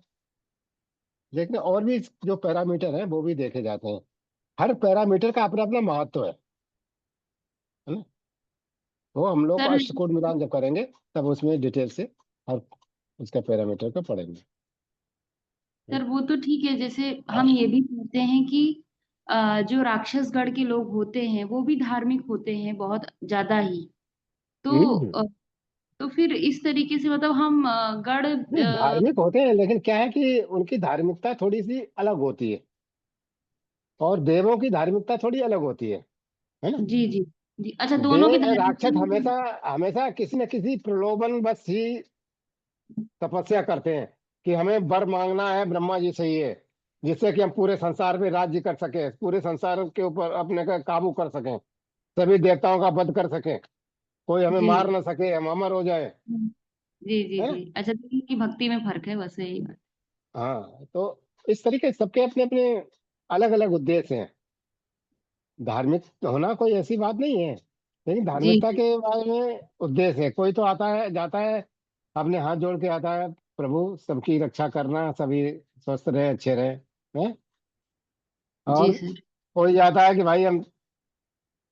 लेकिन और भी जो पैरामीटर है वो भी देखे जाते हैं। हर पैरामीटर का अपना अपना महत्व है ना? वो हम लोग को सर अष्टकोण मिलान जब करेंगे तब उसमें डिटेल से हर उसका पैरामीटर को पढ़ेंगे, है सर ना? वो तो ठीक है, जैसे हम ये भी कहते हैं कि जो राक्षसगढ़ के लोग होते हैं वो भी धार्मिक होते हैं बहुत ज्यादा ही। तो हम्म। तो फिर इस तरीके से मतलब हम गढ़ नहीं, धार्मिक होते हैं लेकिन क्या है कि उनकी धार्मिकता थोड़ी सी अलग होती है, और देवों की धार्मिकता थोड़ी अलग होती है ना? जी, जी, जी। अच्छा, दोनों की देव राक्षस धार्मिक। हमेशा हमेशा किसी न किसी प्रलोभन बस ही तपस्या करते हैं कि हमें वर मांगना है ब्रह्मा जी से, ये जिससे कि हम पूरे संसार पे राज्य कर सके, पूरे संसार के ऊपर अपने का काबू कर सकें, सभी देवताओं का वध कर सकें, कोई हमें जी, मार ना सके, हम अमर हो जाए, जी, जी, है जी। ना? अच्छा, दोनों की भक्ति में फर्क है, बस यही बात। हाँ, तो इस तरीके से सबके अपने अपने अलग अलग उद्देश्य हैं। धार्मिक होना कोई ऐसी बात नहीं है, लेकिन जी, धार्मिकता जी, के बारे में उद्देश्य है। कोई तो आता है जाता है अपने हाथ जोड़ के आता है, प्रभु सबकी रक्षा करना, सभी स्वस्थ रहे अच्छे रहे, हैं? जी और सर। कोई जाता है कि भाई हम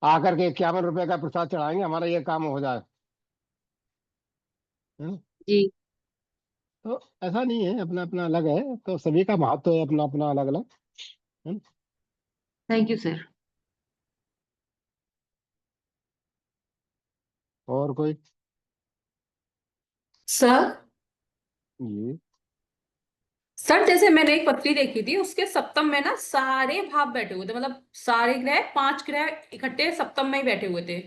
आकर के 51 रुपए का प्रसाद चढ़ाएंगे, हमारा ये काम हो जाए, है? जी। तो ऐसा नहीं है, अपना अपना अलग है, तो सभी का महत्व है अपना अपना अलग अलग, है ना? Thank you sir. और कोई? सर जी। सर जैसे मैंने एक पत्री देखी थी, उसके सप्तम में ना सारे भाव बैठे हुए थे, मतलब सारे ग्रह, 5 ग्रह इकट्ठे सप्तम में ही बैठे हुए थे।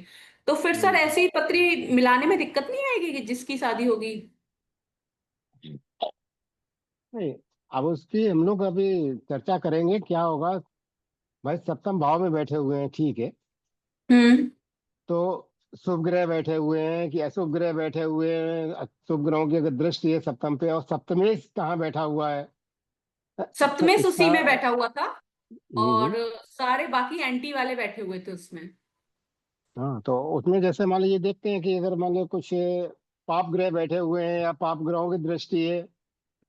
तो फिर सर हम्म। ऐसी पत्री मिलाने में दिक्कत नहीं आएगी कि जिसकी शादी होगी? नहीं, अब उसकी हम लोग अभी चर्चा करेंगे क्या होगा। भाई सप्तम भाव में बैठे हुए हैं, ठीक है, हम्म। तो शुभ ग्रह बैठे हुए हैं कि अशुभ ग्रह बैठे हुए हैं, शुभ ग्रहों की अगर दृष्टि है सप्तम पे, और सप्तमेश कहाँ बैठा हुआ है, तो सप्तमेश उसी इसका में बैठा हुआ था, हम्म। और सारे बाकी एंटी वाले बैठे हुए थे उसमें। हाँ, तो उसमें जैसे मान लीजिए देखते हैं कि अगर मान लीजिए कुछ पाप ग्रह बैठे हुए हैं या पाप ग्रहों की दृष्टि है,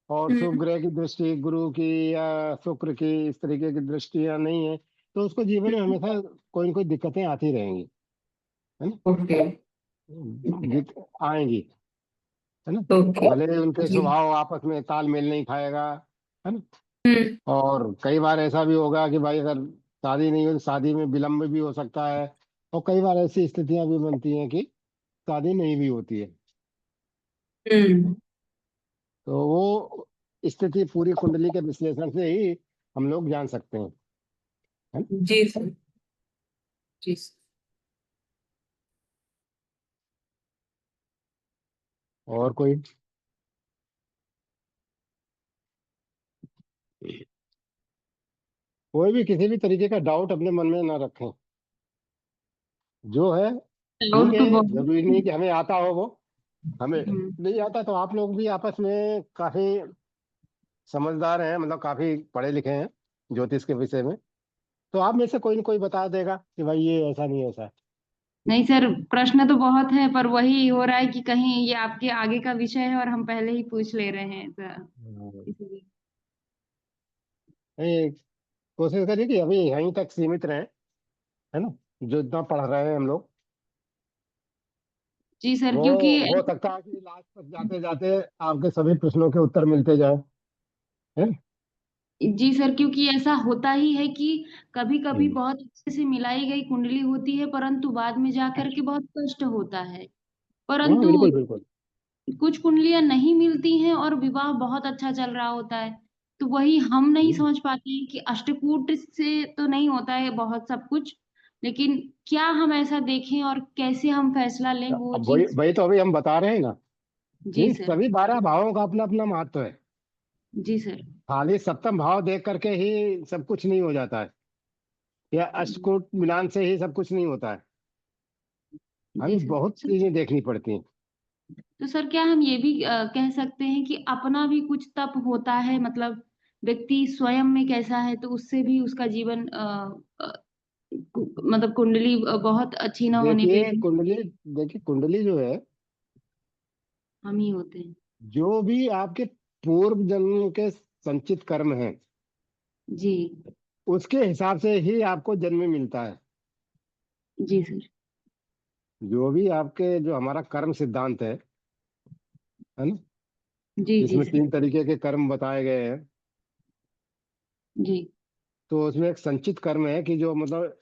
और शुभ हम्म। ग्रह की दृष्टि गुरु की या शुक्र की, इस तरीके की दृष्टियां नहीं है, तो उसको जीवन में हमेशा कोई ना कोई दिक्कतें आती रहेंगी, है ना? ओके। आएंगी, है ना? ओके। भले ही उनके जी। स्वभाव आपस में तालमेल नहीं खाएगा, है ना? हम्म। और कई बार ऐसा भी होगा कि भाई अगर शादी नहीं हो तो शादी में विलम्ब भी हो सकता है, और कई बार ऐसी स्थितियां भी बनती हैं कि शादी नहीं भी होती है। हम्म। तो वो स्थिति पूरी कुंडली के विश्लेषण से ही हम लोग जान सकते हैं, है ना? जी सर। जी सर। और कोई? कोई भी किसी भी तरीके का डाउट अपने मन में ना रखें, जो है ठीक डाउट है। तो बहुत। जरूरी नहीं कि हमें आता हो वो, हमें हम्म। नहीं आता तो आप लोग भी आपस में काफी समझदार हैं, मतलब काफी पढ़े लिखे हैं ज्योतिष के विषय में, तो आप में से कोई न कोई बता देगा कि भाई ये ऐसा नहीं ऐसा है। नहीं सर, प्रश्न तो बहुत है, पर वही हो रहा है कि कहीं ये आपके आगे का विषय है और हम पहले ही पूछ ले रहे हैं, तो हाँ। इसलिए। नहीं, कोशिश करिए कि अभी यहीं तक सीमित रहे, है ना? जो इतना पढ़ रहे हैं हम लोग, जी सर, वो क्योंकि हो सकता है कि लास्ट तक जाते जाते आपके सभी प्रश्नों के उत्तर मिलते जाए, है ना? जी सर, क्योंकि ऐसा होता ही है कि कभी कभी हम्म। बहुत अच्छे से मिलाई गई कुंडली होती है, परंतु बाद में जाकर के बहुत कष्ट होता है। हाँ, परंतु बिल्कुल बिल्कुल। कुछ कुंडलियां नहीं मिलती हैं और विवाह बहुत अच्छा चल रहा होता है। तो वही हम नहीं हम्म। समझ पाते हैं कि अष्टकूट से तो नहीं होता है बहुत सब कुछ, लेकिन क्या हम ऐसा देखें और कैसे हम फैसला लें वो अब वही चीज। वही तो अभी हम बता रहे हैं ना जी कि सर। सभी 12 भावों का अपना अपना महत्व है। जी सर। खाली सप्तम भाव देख करके ही सब कुछ नहीं हो जाता है, या जी। अष्टकूट मिलान से ही सब कुछ नहीं होता है। जी हमें सर। बहुत चीजें देखनी पड़ती हैं। तो सर क्या हम ये भी कह सकते हैं कि अपना भी कुछ तप होता है, मतलब व्यक्ति स्वयं में कैसा है तो उससे भी उसका जीवन मतलब कुंडली बहुत अच्छी ना होने पे देखिए भी कुंडली, देखिए कुंडली जो है, हम ही होते हैं। जो भी आपके पूर्व जन्म के संचित कर्म हैं, जी। उसके हिसाब से ही आपको जन्म मिलता है। जी सर। जो भी आपके, जो हमारा कर्म सिद्धांत है ना, जी जी जिसमें सर। 3 तरीके के कर्म बताए गए हैं। जी। तो उसमें एक संचित कर्म है कि जो मतलब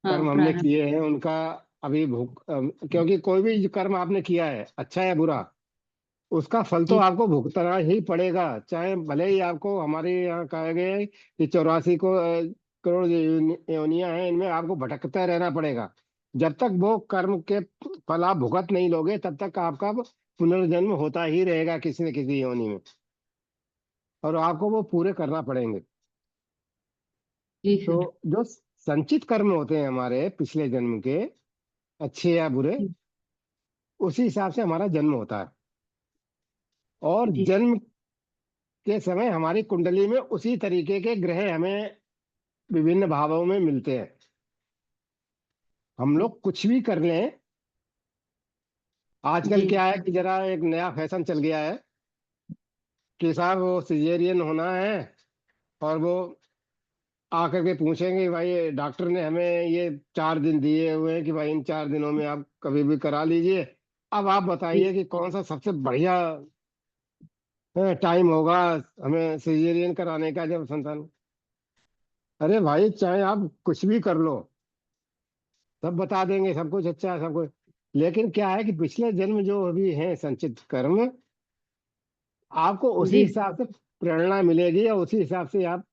हाँ कर्म हमने प्रारंभ। किए हैं उनका अभी क्योंकि कोई भी कर्म आपने किया है अच्छा या बुरा, उसका फल तो जी। आपको भुगतना ही पड़ेगा। चाहे भले ही आपको, हमारे यहाँ कहा गया है कि 84 को करोड़ जो योनियां हैं, इनमें आपको भटकते रहना पड़ेगा। जब तक वो कर्म के फल आप भुगत नहीं लोगे, तब तक आपका पुनर्जन्म होता ही रहेगा किसी न किसी योनि में, और आपको वो पूरे करना पड़ेंगे। जी तो सर। जो संचित कर्म होते हैं हमारे पिछले जन्म के, अच्छे या बुरे, जी। उसी हिसाब से हमारा जन्म होता है। और जी सर। जन्म के समय हमारी कुंडली में उसी तरीके के ग्रह हमें विभिन्न भावों में मिलते हैं। हम लोग कुछ भी कर लें, आजकल जी। क्या है कि जरा एक नया फैशन चल गया है कि साहब वो सिजेरियन होना है, और वो आकर के पूछेंगे भाई ये डॉक्टर ने हमें ये 4 दिन दिए हुए हैं कि भाई इन 4 दिनों में आप कभी भी करा लीजिए। अब आप जी। बताइए कि कौन सा सबसे बढ़िया टाइम होगा हमें सिजेरियन कराने का, जब संतान। अरे भाई चाहे आप कुछ भी कर लो, सब बता देंगे, सब कुछ अच्छा है सब कुछ। लेकिन क्या है कि पिछले जन्म जो अभी है संचित कर्म, आपको उसी जी। हिसाब से प्रेरणा मिलेगी, या उसी हिसाब से आपके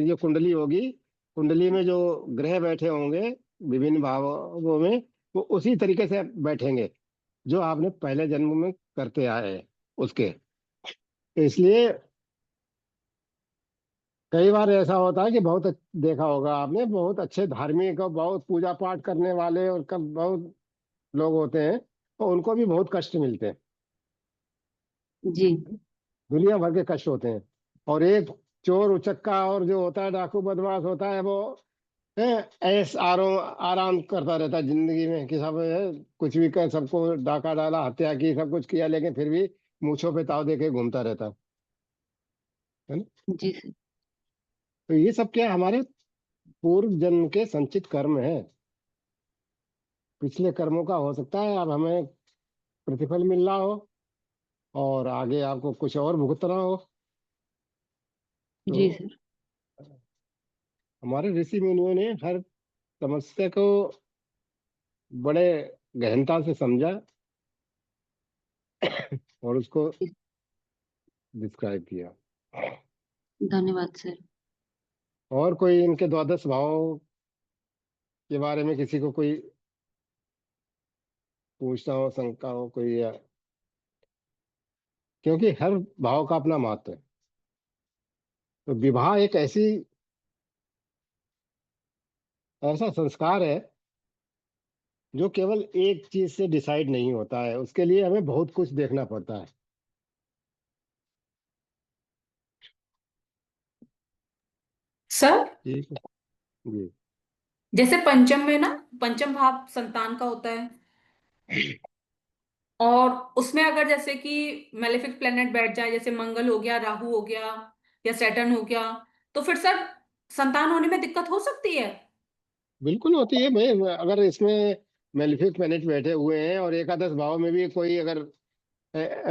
जो कुंडली होगी, कुंडली में जो ग्रह बैठे होंगे विभिन्न भावों में, वो उसी तरीके से बैठेंगे जो आपने पहले जन्म में करते आए हैं उसके। इसलिए कई बार ऐसा होता है कि बहुत देखा होगा आपने, बहुत अच्छे धार्मिक और बहुत पूजा पाठ करने वाले और कब बहुत लोग होते हैं, तो उनको भी बहुत कष्ट मिलते हैं। जी। दुनिया भर के कष्ट होते हैं। और एक चोर उचक्का और जो होता है डाकू बदमाश होता है, वो है, ऐस आराम करता रहता है जिंदगी में कि सब है, कुछ भी कर, सबको डाका डाला, हत्या की, सब कुछ किया, लेकिन फिर भी मूंछों पे ताव देके घूमता रहता है ना। जी सर। तो ये सब क्या हमारे पूर्व जन्म के संचित कर्म है। पिछले कर्मों का हो सकता है अब हमें प्रतिफल मिल रहा हो, और आगे आपको कुछ और भुगतना हो। तो जी सर। हमारे ऋषि मुनियों ने हर समस्या को बड़े गहनता से समझा और उसको डिस्क्राइब किया। धन्यवाद सर। और कोई इनके द्वादश भाव के बारे में किसी को कोई पूछना हो, शंका हो कोई, या क्योंकि हर भाव का अपना महत्व है। तो विवाह एक ऐसा संस्कार है जो केवल एक चीज से डिसाइड नहीं होता है, उसके लिए हमें बहुत कुछ देखना पड़ता है। सर ठीक है जी। जैसे पंचम में ना, पंचम भाव संतान का होता है, और उसमें अगर जैसे कि मेलेफिक प्लेनेट बैठ जाए, जैसे मंगल हो गया, राहु हो गया, या सैटर्न हो गया, तो फिर सर संतान होने में दिक्कत हो सकती है। बिल्कुल होती है भाई। अगर इसमें मेलिफिक प्लैनेट बैठे हुए हैं और एकादश भाव में भी कोई अगर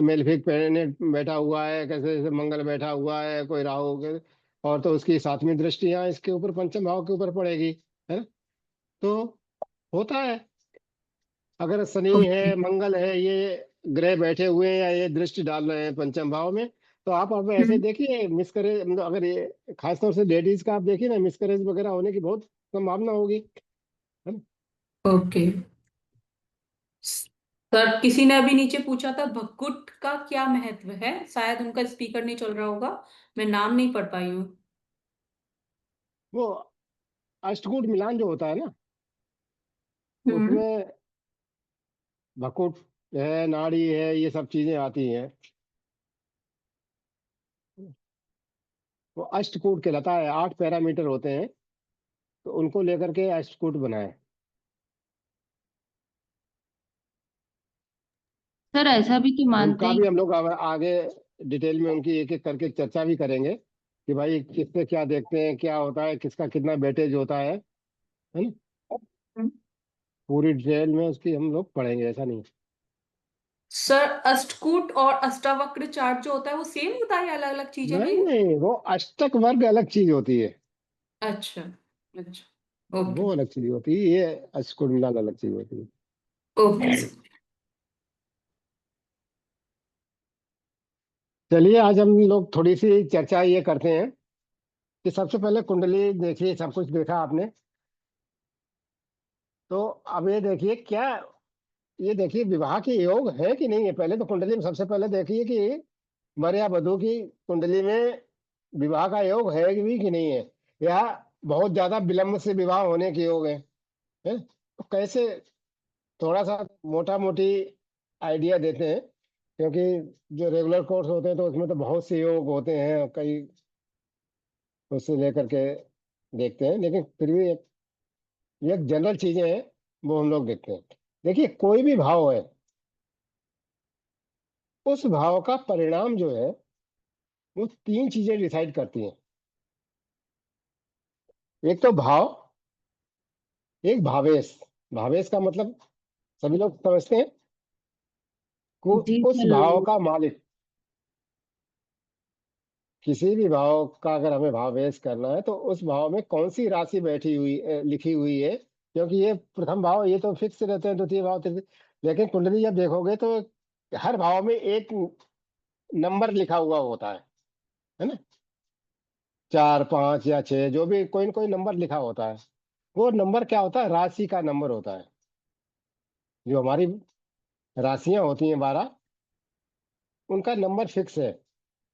मेलिफिक प्लैनेट बैठा हुआ है, कैसे जैसे मंगल बैठा हुआ है, कोई राहु और तो उसकी 7वीं दृष्टि यहाँ इसके ऊपर पंचम भाव के ऊपर पड़ेगी, है ना। तो होता है। अगर शनि ओके। है, मंगल है, ये ग्रह बैठे हुए हैं या ये दृष्टि डाल रहे हैं पंचम भाव में, तो आप ऐसे हम्म। देखिए मिसकरेज, मतलब अगर ये खासतौर से लेडीज का आप देखिए ना, मिसकरेज वगैरह होने की बहुत संभावना होगी, है ना। ओके सर, किसी ने अभी नीचे पूछा था भक्कुट का क्या महत्व है, शायद उनका स्पीकर नहीं चल रहा होगा, मैं नाम नहीं पढ़ पाई हूँ। वो अष्टकूट मिलान जो होता है ना, हम्म। उसमें भकुट है, नाड़ी है, ये सब चीजें आती हैं। वो अष्टकूट कहलाता है, 8 पैरामीटर होते हैं, तो उनको लेकर के अष्टकूट बनाए। सर ऐसा भी तो मानते उनका हैं। भी हम लोग आगे डिटेल में उनकी एक एक करके चर्चा भी करेंगे कि भाई किससे क्या देखते हैं, क्या होता है, किसका कितना वेटेज होता है ना। पूरी डिटेल में उसकी हम लोग पढ़ेंगे, ऐसा नहीं। सर अष्टकूट और अष्टावक्र चार्ट जो होता है वो सेम होता है या अलग अलग चीजें हैं नहीं ये? नहीं, वो अष्टक वर्ग अलग चीज होती है, अच्छा। अच्छा ओके। वो अलग चीज होती है, ये अष्टकूट मिलान अलग चीज होती है। ओके। चलिए आज हम लोग थोड़ी सी चर्चा ये करते हैं कि सबसे पहले कुंडली देखिए, सब कुछ देखा आपने, तो अब ये देखिए क्या, ये देखिए विवाह के योग है कि नहीं है। पहले तो कुंडली में सबसे पहले देखिए कि वर या वधू की कुंडली में विवाह का योग है कि नहीं है, या बहुत ज्यादा विलंब से विवाह होने के योग है? तो कैसे, थोड़ा सा मोटा मोटी आइडिया देते हैं, क्योंकि जो रेगुलर कोर्स होते हैं तो उसमें तो बहुत से योग होते हैं, कई उससे लेकर के देखते हैं, लेकिन फिर भी एक जनरल चीजें हैं, वो हम लोग देखते हैं। देखिए कोई भी भाव है, उस भाव का परिणाम जो है वो 3 चीजें डिसाइड करती हैं। एक तो भाव, एक भावेश। भावेश का मतलब सभी लोग समझते हैं, जी उस सर। भाव का मालिक। किसी भी भाव का अगर हमें भावेश करना है तो उस भाव में कौन सी राशि बैठी हुई लिखी हुई है, क्योंकि ये प्रथम भाव ये तो फिक्स रहते हैं, द्वितीय भाव तृतीय, लेकिन कुंडली जब देखोगे तो हर भाव में एक नंबर लिखा हुआ होता है ना। 4 5 या 6, जो भी कोई न कोई नंबर लिखा होता है। वो नंबर क्या होता है, राशि का नंबर होता है। जो हमारी राशियां होती हैं 12, उनका नंबर फिक्स है।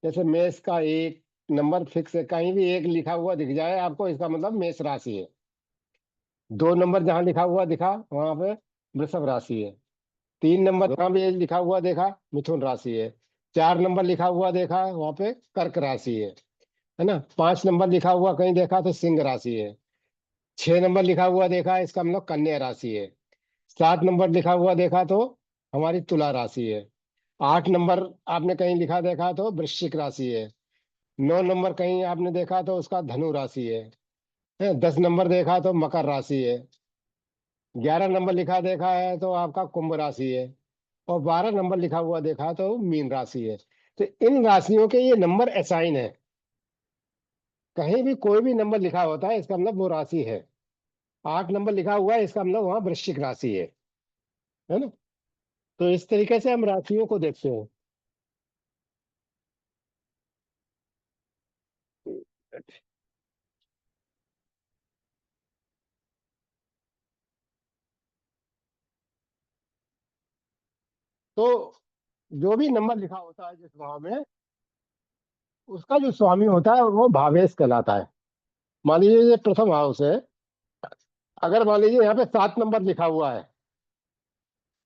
जैसे मेष का एक नंबर फिक्स है, कहीं भी एक लिखा हुआ दिख जाए आपको, इसका मतलब मेष राशि है। 2 नंबर जहां लिखा हुआ दिखा वहां पे वृषभ राशि है। 3 नंबर जहां भी लिखा हुआ देखा, मिथुन राशि है। 4 नंबर लिखा हुआ देखा वहां पे कर्क राशि है ना। 5 नंबर लिखा हुआ कहीं देखा तो सिंह राशि है। 6 नंबर लिखा हुआ देखा, इसका मतलब कन्या राशि है। 7 नंबर लिखा हुआ देखा तो हमारी तुला राशि है। 8 नंबर आपने कहीं लिखा देखा तो वृश्चिक राशि है। 9 नंबर कहीं आपने देखा तो उसका धनु राशि है। 10 नंबर देखा तो मकर राशि है। 11 नंबर लिखा देखा है तो आपका कुंभ राशि है। और 12 नंबर लिखा हुआ देखा तो मीन राशि है। तो इन राशियों के ये नंबर असाइन है। कहीं भी कोई भी नंबर लिखा होता है इसका मतलब वो राशि है। 8 नंबर लिखा हुआ है इसका मतलब वहां वृश्चिक राशि है ना। तो इस तरीके से हम राशियों को देखते हैं। तो जो भी नंबर लिखा होता है जिस भाव में, उसका जो स्वामी होता है वो भावेश कहलाता है। मान लीजिए ये प्रथम हाउस है, अगर मान लीजिए यहाँ पे 7 नंबर लिखा हुआ है,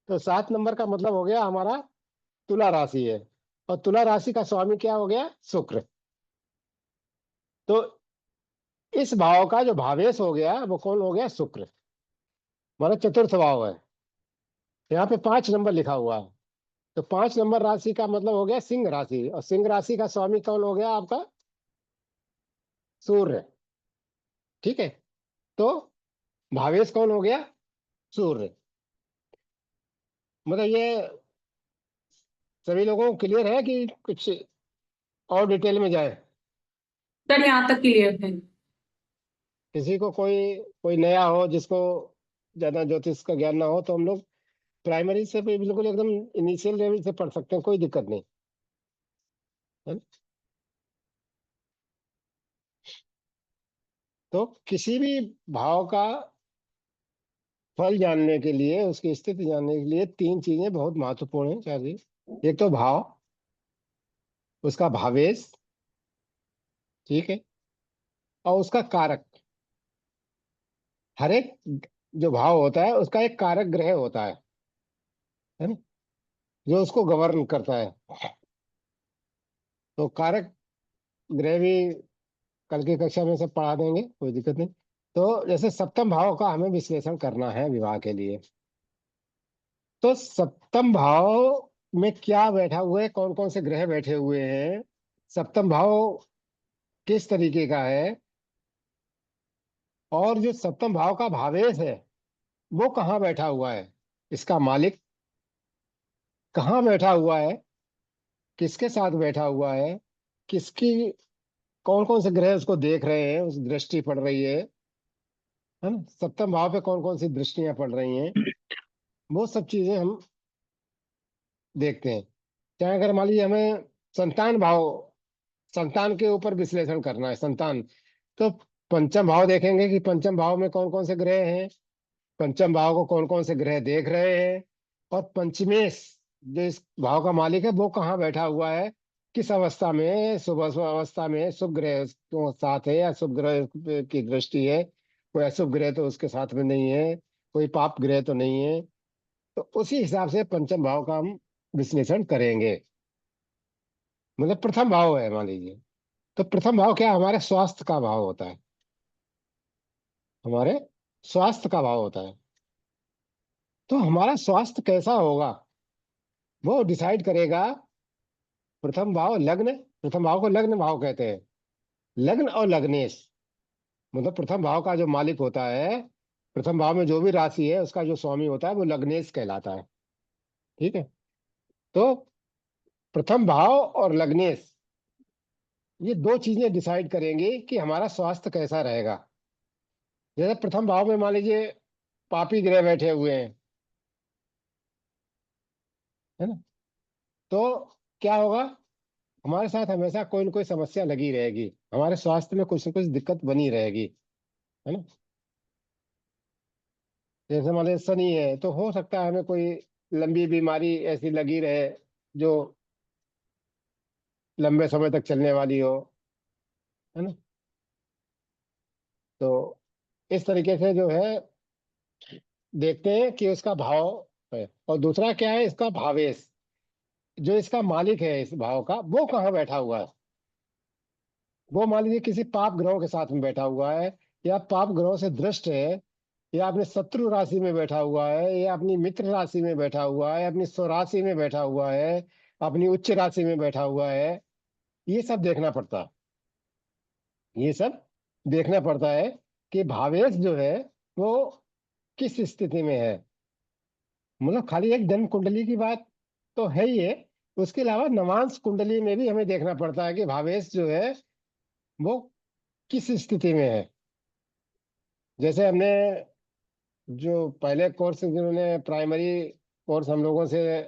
तो 7 नंबर का मतलब हो गया हमारा तुला राशि है। और तुला राशि का स्वामी क्या हो गया, शुक्र। तो इस भाव का जो भावेश हो गया वो कौन हो गया, शुक्र। हमारा चतुर्थ भाव है। यहाँ पे 5 नंबर लिखा हुआ है, तो 5 नंबर राशि का मतलब हो गया सिंह राशि, और सिंह राशि का स्वामी कौन हो गया आपका, सूर्य। ठीक है। तो भावेश कौन हो गया, सूर्य। मतलब ये सभी लोगों को क्लियर है कि कुछ और डिटेल में जाए। सर यहाँ तक क्लियर है। किसी को कोई कोई नया हो जिसको ज्यादा ज्योतिष का ज्ञान ना हो, तो हम लोग प्राइमरी से भी बिल्कुल एकदम इनिशियल लेवल से पढ़ सकते हैं, कोई दिक्कत नहीं। है ना? तो किसी भी भाव का फल जानने के लिए, उसकी स्थिति जानने के लिए तीन चीजें बहुत महत्वपूर्ण है चार चीज। एक तो भाव, उसका भावेश, ठीक है, और उसका कारक। हर एक जो भाव होता है उसका एक कारक ग्रह होता है ना, जो उसको गवर्न करता है। तो कारक ग्रह भी कल की कक्षा में सब पढ़ा देंगे, कोई दिक्कत नहीं। तो जैसे सप्तम भाव का हमें विश्लेषण करना है विवाह के लिए। तो सप्तम भाव में क्या बैठा हुआ है, कौन कौन से ग्रह बैठे हुए हैं, सप्तम भाव किस तरीके का है, और जो सप्तम भाव का भावेश है वो कहाँ बैठा हुआ है, इसका मालिक कहाँ बैठा हुआ है, किसके साथ बैठा हुआ है, किसकी, कौन कौन से ग्रह उसको देख रहे हैं, उस दृष्टि पड़ रही है ना, सप्तम भाव पे कौन कौन सी दृष्टियां पड़ रही हैं, वो सब चीजें हम देखते हैं। चाहे अगर मान लीजिए हमें संतान भाव, संतान के ऊपर विश्लेषण करना है, संतान, तो पंचम भाव देखेंगे कि पंचम भाव में कौन कौन से ग्रह हैं, पंचम भाव को कौन कौन से ग्रह देख रहे हैं, और पंचमेश जो इस भाव का मालिक है वो कहाँ बैठा हुआ है, किस अवस्था में, शुभ अवस्था में, शुभ ग्रह उसके साथ है या शुभ ग्रह की दृष्टि है, कोई अशुभ ग्रह तो उसके साथ में नहीं है, कोई पाप ग्रह तो नहीं है। तो उसी हिसाब से पंचम भाव का हम विश्लेषण करेंगे। मतलब प्रथम भाव है मान लीजिए, तो प्रथम भाव क्या है, हमारे स्वास्थ्य का भाव होता है, हमारे स्वास्थ्य का भाव होता है। तो हमारा स्वास्थ्य कैसा होगा वो डिसाइड करेगा प्रथम भाव, लग्न। प्रथम भाव को लग्न भाव कहते हैं। लग्न और लग्नेश, मतलब प्रथम भाव का जो मालिक होता है, प्रथम भाव में जो भी राशि है उसका जो स्वामी होता है वो लग्नेश कहलाता है, ठीक है। तो प्रथम भाव और लग्नेश, ये दो चीजें डिसाइड करेंगी कि हमारा स्वास्थ्य कैसा रहेगा। जैसे प्रथम भाव में मान लीजिए पापी ग्रह बैठे हुए हैं, है ना, तो क्या होगा, हमारे साथ हमेशा कोई ना कोई समस्या लगी रहेगी, हमारे स्वास्थ्य में कुछ ना कुछ दिक्कत बनी रहेगी, है ना। जैसे मान लीजिए शनि है तो हो सकता है हमें कोई लंबी बीमारी ऐसी लगी रहे जो लंबे समय तक चलने वाली हो, है ना। तो इस तरीके से जो है देखते हैं कि उसका भाव है। और दूसरा क्या है, इसका भावेश, जो इसका मालिक है इस भाव का वो कहाँ बैठा हुआ है। वो मान लीजिए किसी पाप ग्रहों के साथ में बैठा हुआ है, या पाप ग्रहों से दृष्ट है, या अपने शत्रु राशि में बैठा हुआ है, या अपनी मित्र राशि में बैठा हुआ है, अपनी स्वराशि में बैठा हुआ है, अपनी उच्च राशि में बैठा हुआ है, ये सब देखना पड़ता है। ये सब देखना पड़ता है कि भावेश जो है वो किस स्थिति में है। मतलब खाली एक जन्म कुंडली की बात तो है ही है, उसके अलावा नवांश कुंडली में भी हमें देखना पड़ता है कि भावेश जो है वो किस स्थिति में है। जैसे हमने जो पहले कोर्स, जिन्होंने प्राइमरी कोर्स हम लोगों से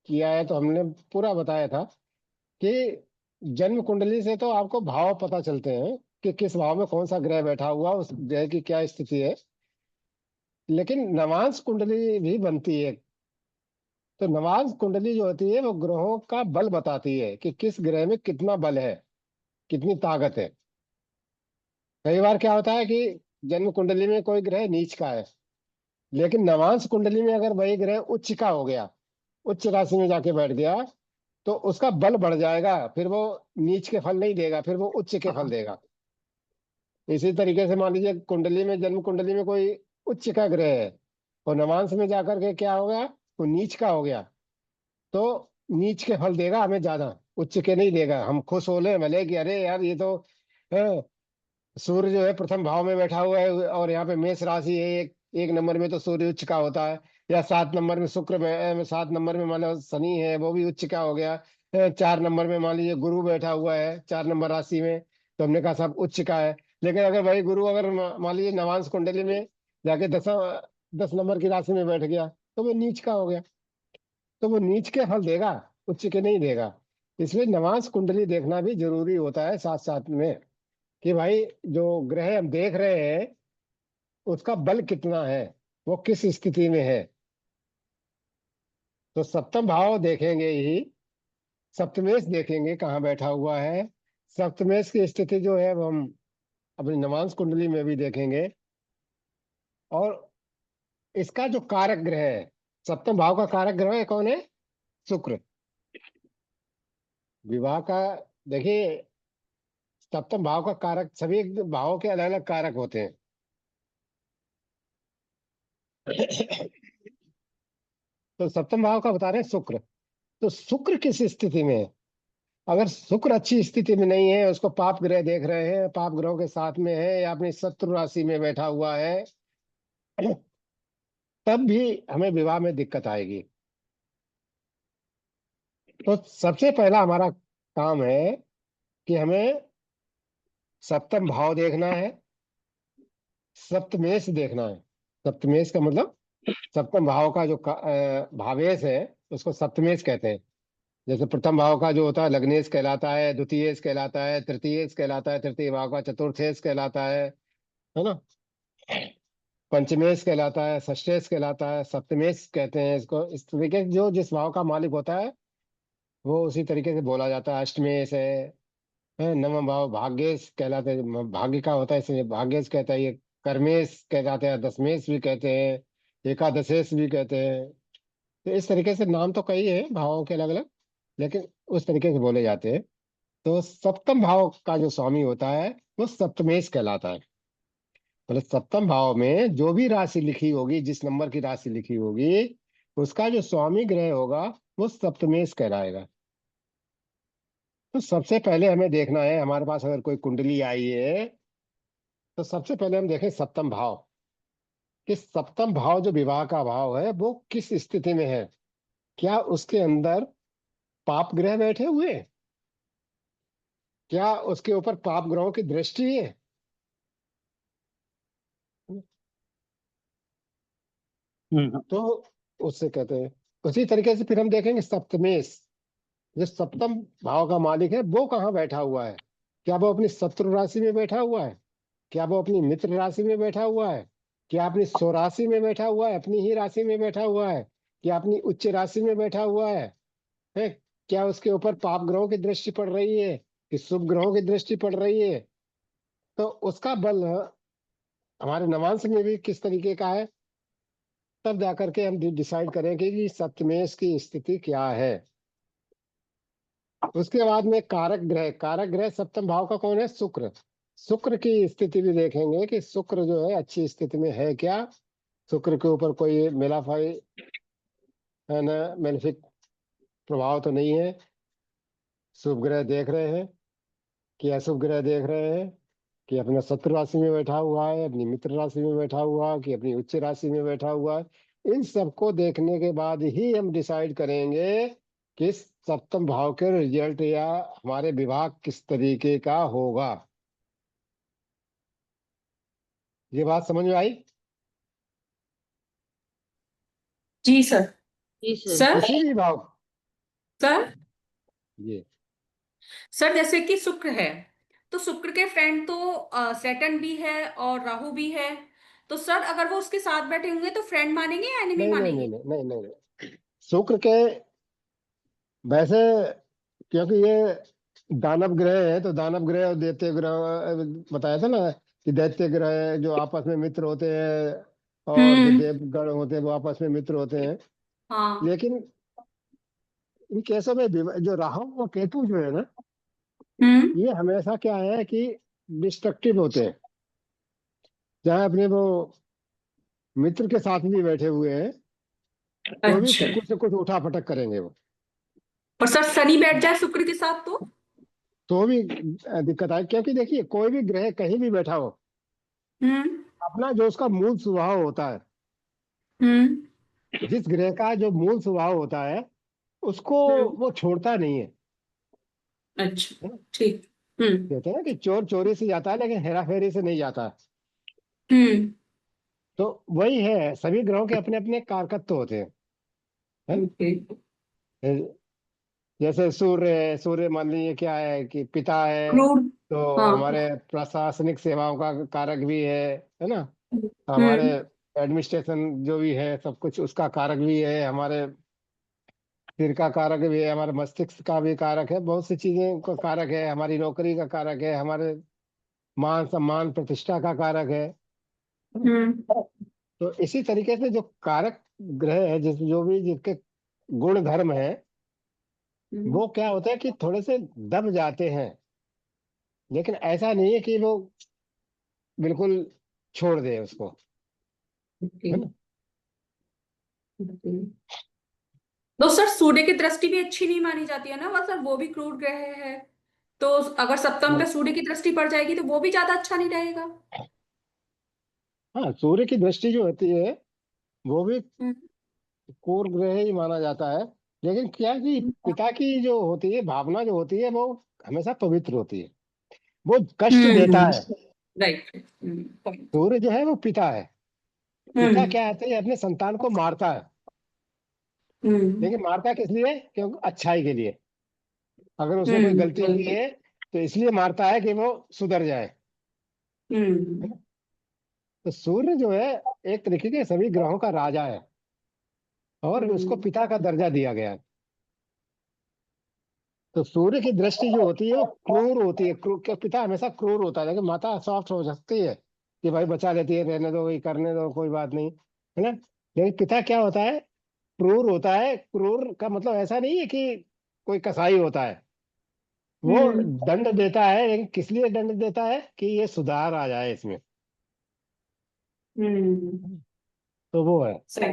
किया है, तो हमने पूरा बताया था कि जन्म कुंडली से तो आपको भाव पता चलते हैं कि किस भाव में कौन सा ग्रह बैठा हुआ, उस ग्रह की क्या स्थिति है। लेकिन नवांश कुंडली भी बनती है। तो नवांश कुंडली जो होती है वो ग्रहों का बल बताती है कि किस ग्रह में कितना बल है, कितनी ताकत है। कई बार क्या होता है कि जन्म कुंडली में कोई ग्रह नीच का है, लेकिन नवांश कुंडली में अगर वही ग्रह उच्च का हो गया, उच्च राशि में जाके बैठ गया, तो उसका बल बढ़ जाएगा, फिर वो नीच के फल नहीं देगा, फिर वो उच्च के फल देगा। इसी तरीके से मान लीजिए कुंडली में, जन्म कुंडली में कोई उच्च का ग्रह है और नवांश में जाकर के क्या हो गया, वो नीच का हो गया, तो नीच के फल देगा हमें ज्यादा, उच्च के नहीं देगा। हम खुश हो ले भले कि अरे यार ये तो है, सूर्य जो है प्रथम भाव में बैठा हुआ है और यहाँ पे मेष राशि है, एक नंबर में तो सूर्य उच्च का होता है, या 7 नंबर में शुक्र 7 नंबर में मान लो शनि है वो भी उच्च का हो गया, 4 नंबर में मान लीजिए गुरु बैठा हुआ है 4 नंबर राशि में, तो हमने कहा सब उच्च का है। लेकिन अगर वही गुरु अगर मान लीजिए नवांश कुंडली में जाके 10 नंबर की राशि में बैठ गया, तो वो नीच का हो गया, तो वो नीच के फल देगा, उच्च के नहीं देगा। इसलिए नवांश कुंडली देखना भी जरूरी होता है साथ साथ में, कि भाई जो ग्रह हम देख रहे हैं उसका बल कितना है, वो किस स्थिति में है। तो सप्तम भाव देखेंगे ही, सप्तमेश देखेंगे कहाँ बैठा हुआ है। सप्तमेश की स्थिति जो है वो हम अपनी नवांश कुंडली में भी देखेंगे। और इसका जो कारक ग्रह है, सप्तम भाव का कारक ग्रह है कौन है? शुक्र। विवाह का, देखिए सप्तम भाव का कारक, सभी भावों के अलग अलग कारक होते हैं। तो सप्तम भाव का बता रहे हैं शुक्र। तो शुक्र किस स्थिति में है? अगर शुक्र अच्छी स्थिति में नहीं है, उसको पाप ग्रह देख रहे हैं, पाप ग्रहों के साथ में है या अपनी शत्रु राशि में बैठा हुआ है, तब भी हमें विवाह में दिक्कत आएगी। तो सबसे पहला हमारा काम है कि हमें सप्तम भाव देखना है, सप्तमेश देखना है। सप्तमेश का मतलब सप्तम भाव का जो भावेश है उसको सप्तमेश कहते हैं। जैसे प्रथम भाव का जो होता है लग्नेश कहलाता है, द्वितीयेश कहलाता है, तृतीयेश कहलाता है, तृतीय भाव का चतुर्थेश कहलाता है ना, पंचमेश कहलाता है, षष्ठेश कहलाता है, सप्तमेश कहते हैं इसको। इस तरीके से जो जिस भाव का मालिक होता है वो उसी तरीके से बोला जाता है। अष्टमेश है, नवम भाव भाग्येश कहलाते हैं, भाग्य का होता है इसलिए भाग्येश कहता है। ये कर्मेश कहलाते हैं, दशमेश भी कहते हैं, एकादशेश भी कहते हैं। तो इस तरीके से नाम तो कई है भावों के अलग अलग, लेकिन उस तरीके से बोले जाते हैं। तो सप्तम भाव का जो स्वामी होता है वो सप्तमेश कहलाता है। मतलब सप्तम भाव में जो भी राशि लिखी होगी, जिस नंबर की राशि लिखी होगी, उसका जो स्वामी ग्रह होगा वो सप्तमेश कहलाएगा। तो सबसे पहले हमें देखना है, हमारे पास अगर कोई कुंडली आई है तो सबसे पहले हम देखें सप्तम भाव, कि सप्तम भाव जो विवाह का भाव है वो किस स्थिति में है। क्या उसके अंदर पाप ग्रह बैठे हुए हैं? क्या उसके ऊपर पाप ग्रहों की दृष्टि है? तो उससे कहते हैं। उसी तरीके से फिर हम देखेंगे सप्तमेश, जो सप्तम भाव का मालिक है वो कहाँ बैठा हुआ है। क्या वो अपनी शत्रु राशि में बैठा हुआ है? क्या वो अपनी मित्र राशि में बैठा हुआ है? क्या अपनी स्वराशि में बैठा हुआ है, अपनी ही राशि में बैठा हुआ है? क्या अपनी उच्च राशि में बैठा हुआ है? क्या उसके ऊपर पाप ग्रहों की दृष्टि पड़ रही है कि शुभ ग्रहों की दृष्टि पड़ रही है? तो उसका बल हमारे नवांश में भी किस तरीके का है, तब जाकर के हम डिसाइड करेंगे कि सप्तमेश की स्थिति क्या है। उसके बाद में कारक ग्रह, कारक ग्रह सप्तम भाव का कौन है? शुक्र। शुक्र की स्थिति भी देखेंगे कि शुक्र जो है अच्छी स्थिति में है क्या, शुक्र के ऊपर कोई मेलाफाई है ना, मेलेफिक प्रभाव तो नहीं है। शुभ ग्रह देख रहे हैं कि अशुभ ग्रह देख रहे हैं, कि अपना शत्रु राशि में बैठा हुआ है, अपनी मित्र राशि में बैठा हुआ, कि अपनी उच्च राशि में बैठा हुआ है। इन सबको देखने के बाद ही हम डिसाइड करेंगे कि सप्तम भाव के रिजल्ट या हमारे विभाग किस तरीके का होगा। ये बात समझ में आई? जी सर। जी सर। सर किसी भी भाव। सर ये सर जैसे कि शुक्र है, तो शुक्र के फ्रेंड तो सैटर्न भी है और राहु भी है। तो सर अगर वो उसके साथ बैठे होंगे तो फ्रेंड मानेंगे या एनिमी नहीं नहीं नहीं मानेंगे? नहीं नहीं नहीं, नहीं। शुक्र के वैसे, क्योंकि ये दानव ग्रह है, तो दानव ग्रह और दैत्य ग्रह बताया था ना, कि दैत्य ग्रह जो आपस में मित्र होते हैं और जो हम्म। देवगण होते हैं वो आपस में मित्र होते हैं। हाँ। लेकिन इन केसों में जो राहु और केतु जो है ना, हम्म। ये हमेशा क्या है कि डिस्ट्रक्टिव होते हैं। चाहे अपने वो मित्र के साथ भी बैठे हुए हैं तो भी अच्छा। कुछ न कुछ उठा पटक करेंगे वो। और सर शनि बैठ जाए शुक्र के साथ तो भी दिक्कत आए, क्योंकि देखिए कोई भी ग्रह कहीं भी बैठा हो, हम्म। अपना जो उसका मूल स्वभाव होता है, हम्म। जिस ग्रह का जो मूल स्वभाव होता है उसको हम्म। वो छोड़ता नहीं है। अच्छा। है ना? ठीक। हम्म। कहते हैं ना कि चोर चोरी से जाता है लेकिन हेरा फेरी से नहीं जाता। हम्म। तो वही है, सभी ग्रहों के अपने अपने कारकत्व होते हैं। है? ओके। जैसे सूर्य है, सूर्य मान लीजिए क्या है कि पिता है, क्रूड। तो हाँ। हमारे प्रशासनिक सेवाओं का कारक भी है ना। हमारे हम्म। एडमिनिस्ट्रेशन जो भी है सब कुछ उसका कारक भी है, हमारे सिर का कारक भी है, हमारे मस्तिष्क का भी कारक है, बहुत सी चीजें का कारक है, हमारी नौकरी का कारक है, हमारे मान सम्मान प्रतिष्ठा का कारक है। हम्म। तो इसी तरीके से जो कारक ग्रह है, जिस जो भी जिसके गुण धर्म है, हम्म। वो क्या होता है कि थोड़े से दब जाते हैं, लेकिन ऐसा नहीं है कि वो बिल्कुल छोड़ दे उसको, ओके। है ना। ओके। तो सर सूर्य की दृष्टि भी अच्छी नहीं मानी जाती है ना, मतलब वो भी क्रूर ग्रह है। तो अगर सप्तम पे सूर्य की दृष्टि पड़ जाएगी तो वो भी ज्यादा अच्छा नहीं रहेगा। हाँ, सूर्य की दृष्टि जो होती है वो भी हम्म। क्रूर ग्रह ही माना जाता है, लेकिन क्या है कि पिता की जो होती है भावना जो होती है वो हमेशा पवित्र होती है, वो कष्ट देता हम्म। है। राइट। पॉइंट। सूर्य जो है वो पिता है। पिता हम्म। क्या है अपने संतान को मारता है, हम्म। लेकिन मारता किस लिए? क्योंकि अच्छाई के लिए। अगर उसने कोई गलती की हम्म। है तो इसलिए मारता है कि वो सुधर जाए, है हम्म। ना? तो सूर्य जो है एक तरीके के सभी ग्रहों का राजा है, और उसको हम्म। पिता का दर्जा दिया गया है। तो सूर्य की दृष्टि जो होती है वो क्रूर होती है, क्रूर क्या, पिता हमेशा क्रूर होता है, लेकिन माता सॉफ्ट हो सकती है कि भाई बचा लेती है, रहने दो, ये करने दो, कोई बात नहीं, है ना। लेकिन पिता क्या होता है? क्रूर होता है। क्रूर का मतलब ऐसा नहीं है कि कोई कसाई होता है, वो हम्म। दंड देता है, लेकिन किस लिए दंड देता है? कि ये सुधार आ जाए इसमें। हम्म। तो वो है। सही।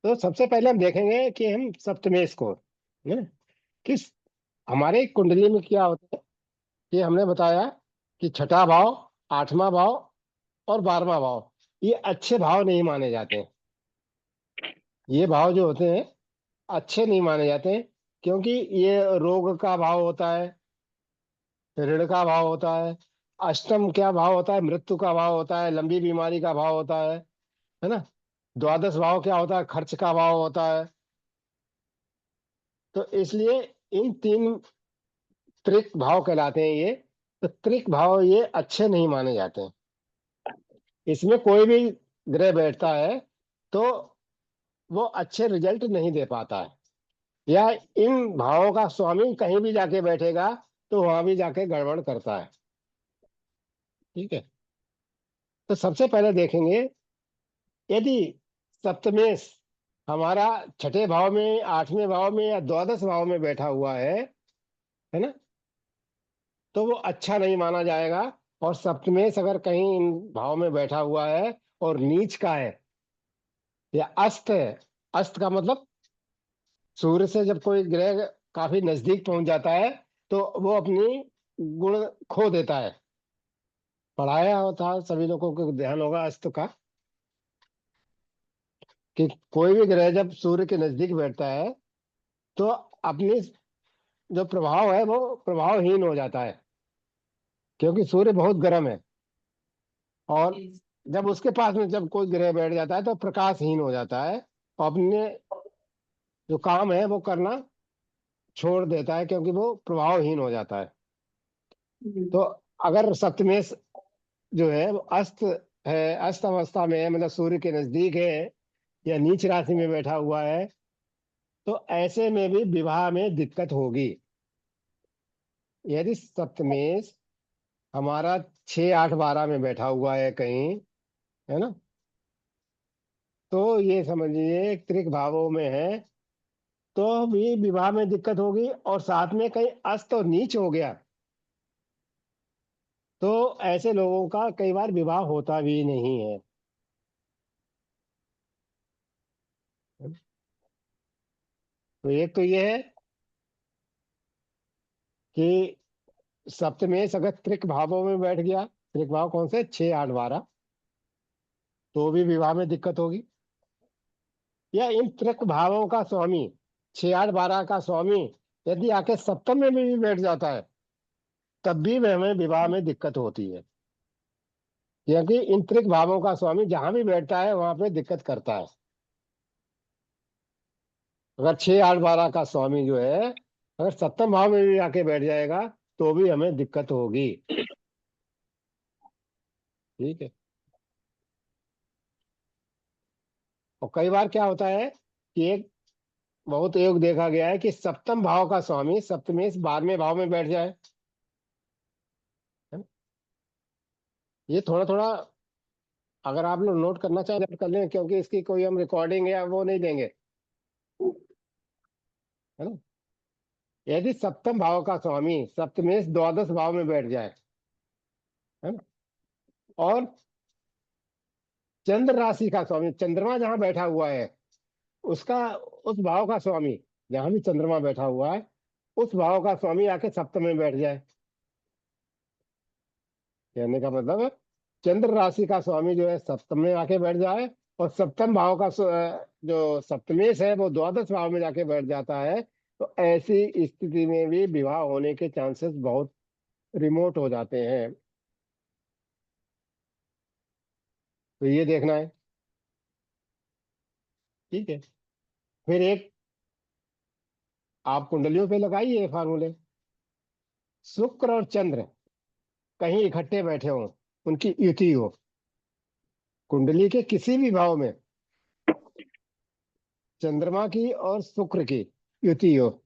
तो सबसे पहले हम देखेंगे कि हम सप्तमेश को, है ना, किस हमारे कुंडली में क्या होता है कि हमने बताया कि छठा भाव, आठवां भाव और 12वां भाव ये अच्छे भाव नहीं माने जाते हैं। ये भाव जो होते हैं अच्छे नहीं माने जाते हैं, क्योंकि ये रोग का भाव होता है, ऋण का भाव होता है। अष्टम क्या भाव होता है? मृत्यु का भाव होता है, लंबी बीमारी का भाव होता है ना। द्वादश भाव क्या होता है? खर्च का भाव होता है। तो इसलिए इन तीन त्रिक भाव कहलाते हैं ये। तो त्रिक भाव ये अच्छे नहीं माने जाते हैं, इसमें कोई भी ग्रह बैठता है तो वो अच्छे रिजल्ट नहीं दे पाता है, या इन भावों का स्वामी कहीं भी जाके बैठेगा तो वहां भी जाके गड़बड़ करता है। ठीक है। तो सबसे पहले देखेंगे, यदि सप्तमेश हमारा छठे भाव में, आठवें भाव में या द्वादश भाव में बैठा हुआ है ना, तो वो अच्छा नहीं माना जाएगा। और सप्तमेश अगर कहीं इन भाव में बैठा हुआ है और नीच का है या अस्त है, अस्त का मतलब सूर्य से जब कोई ग्रह काफी नजदीक पहुंच जाता है तो वो अपनी गुण खो देता है। पढ़ाया होता सभी लोगों को ध्यान होगा अस्त का, कि कोई भी ग्रह जब सूर्य के नजदीक बैठता है तो अपनी जो प्रभाव है वो प्रभावहीन हो जाता है, क्योंकि सूर्य बहुत गर्म है। और जब उसके पास में जब कोई ग्रह बैठ जाता है तो प्रकाशहीन हो जाता है, और अपने जो काम है वो करना छोड़ देता है, क्योंकि वो प्रभावहीन हो जाता है। तो अगर सप्तमेश जो है वो अस्त है, अस्त अवस्था में है, मतलब सूर्य के नजदीक है या नीच राशि में बैठा हुआ है, तो ऐसे में भी विवाह में दिक्कत होगी। यदि सप्तमेश हमारा 6 8 12 में बैठा हुआ है कहीं, है ना, तो ये समझिए त्रिक भावों में है, तो भी विवाह में दिक्कत होगी। और साथ में कहीं अस्त और नीच हो गया तो ऐसे लोगों का कई बार विवाह होता भी नहीं है। तो एक तो ये है कि सप्तमेश अगर त्रिक भावों में बैठ गया, त्रिक भाव कौन से? 6 8 12, तो भी विवाह में दिक्कत होगी। या इन त्रिक भावों का स्वामी, 6 8 12 का स्वामी यदि आके सप्तम में भी बैठ जाता है, तब भी हमें विवाह में दिक्कत होती है। क्योंकि इन त्रिक भावों का स्वामी जहां भी बैठता है वहां पे दिक्कत करता है। अगर 6 8 12 का स्वामी जो है अगर सप्तम भाव में भी आके बैठ जाएगा तो भी हमें दिक्कत होगी। ठीक है। और कई बार क्या होता है कि एक बहुत योग देखा गया है कि सप्तम भाव का स्वामी सप्तमेश 12वें भाव में बैठ जाए। है ना? ये थोड़ा थोड़ा अगर आप लोग नोट करना चाहें नोट कर लें, क्योंकि इसकी कोई हम रिकॉर्डिंग या वो नहीं देंगे। है ना? यदि सप्तम भाव का स्वामी सप्तमेश द्वादश भाव में बैठ जाए, है ना, और चंद्र राशि का स्वामी चंद्रमा जहां बैठा हुआ है उसका उस भाव का स्वामी जहां भी चंद्रमा बैठा हुआ है उस भाव का स्वामी आके सप्तम में बैठ जाए। कहने का मतलब है, चंद्र राशि का स्वामी जो है सप्तम में आके बैठ जाए और सप्तम भाव का जो सप्तमेश है वो द्वादश भाव में जाके बैठ जाता है, तो ऐसी स्थिति में भी विवाह होने के चांसेस बहुत रिमोट हो जाते हैं। तो ये देखना है। ठीक है। फिर एक आप कुंडलियों पे लगाइए फार्मूले। शुक्र और चंद्र कहीं इकट्ठे बैठे हों, उनकी युति हो कुंडली के किसी भी भाव में, चंद्रमा की और शुक्र की युति हो,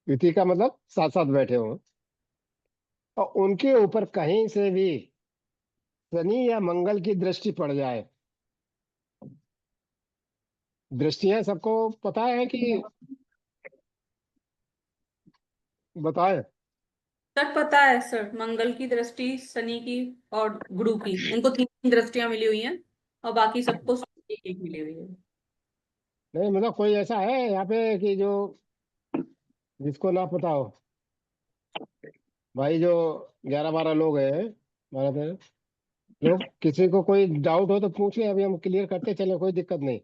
युति का मतलब साथ साथ बैठे हों, और उनके ऊपर कहीं से भी शनि या मंगल की दृष्टि पड़ जाए। दृष्टियां सबको पता है कि बताएं? सर पता है सर, मंगल की दृष्टि, शनि की और गुरु की, इनको 3 दृष्टियां मिली हुई हैं और बाकी सबको एक एक मिली हुई है। नहीं मतलब कोई ऐसा है यहाँ पे कि जो जिसको ना पता हो? भाई जो 11 12 लोग हैं, 12 13 लोग, किसी को कोई डाउट हो तो पूछे, अभी हम क्लियर करते चले, कोई दिक्कत नहीं।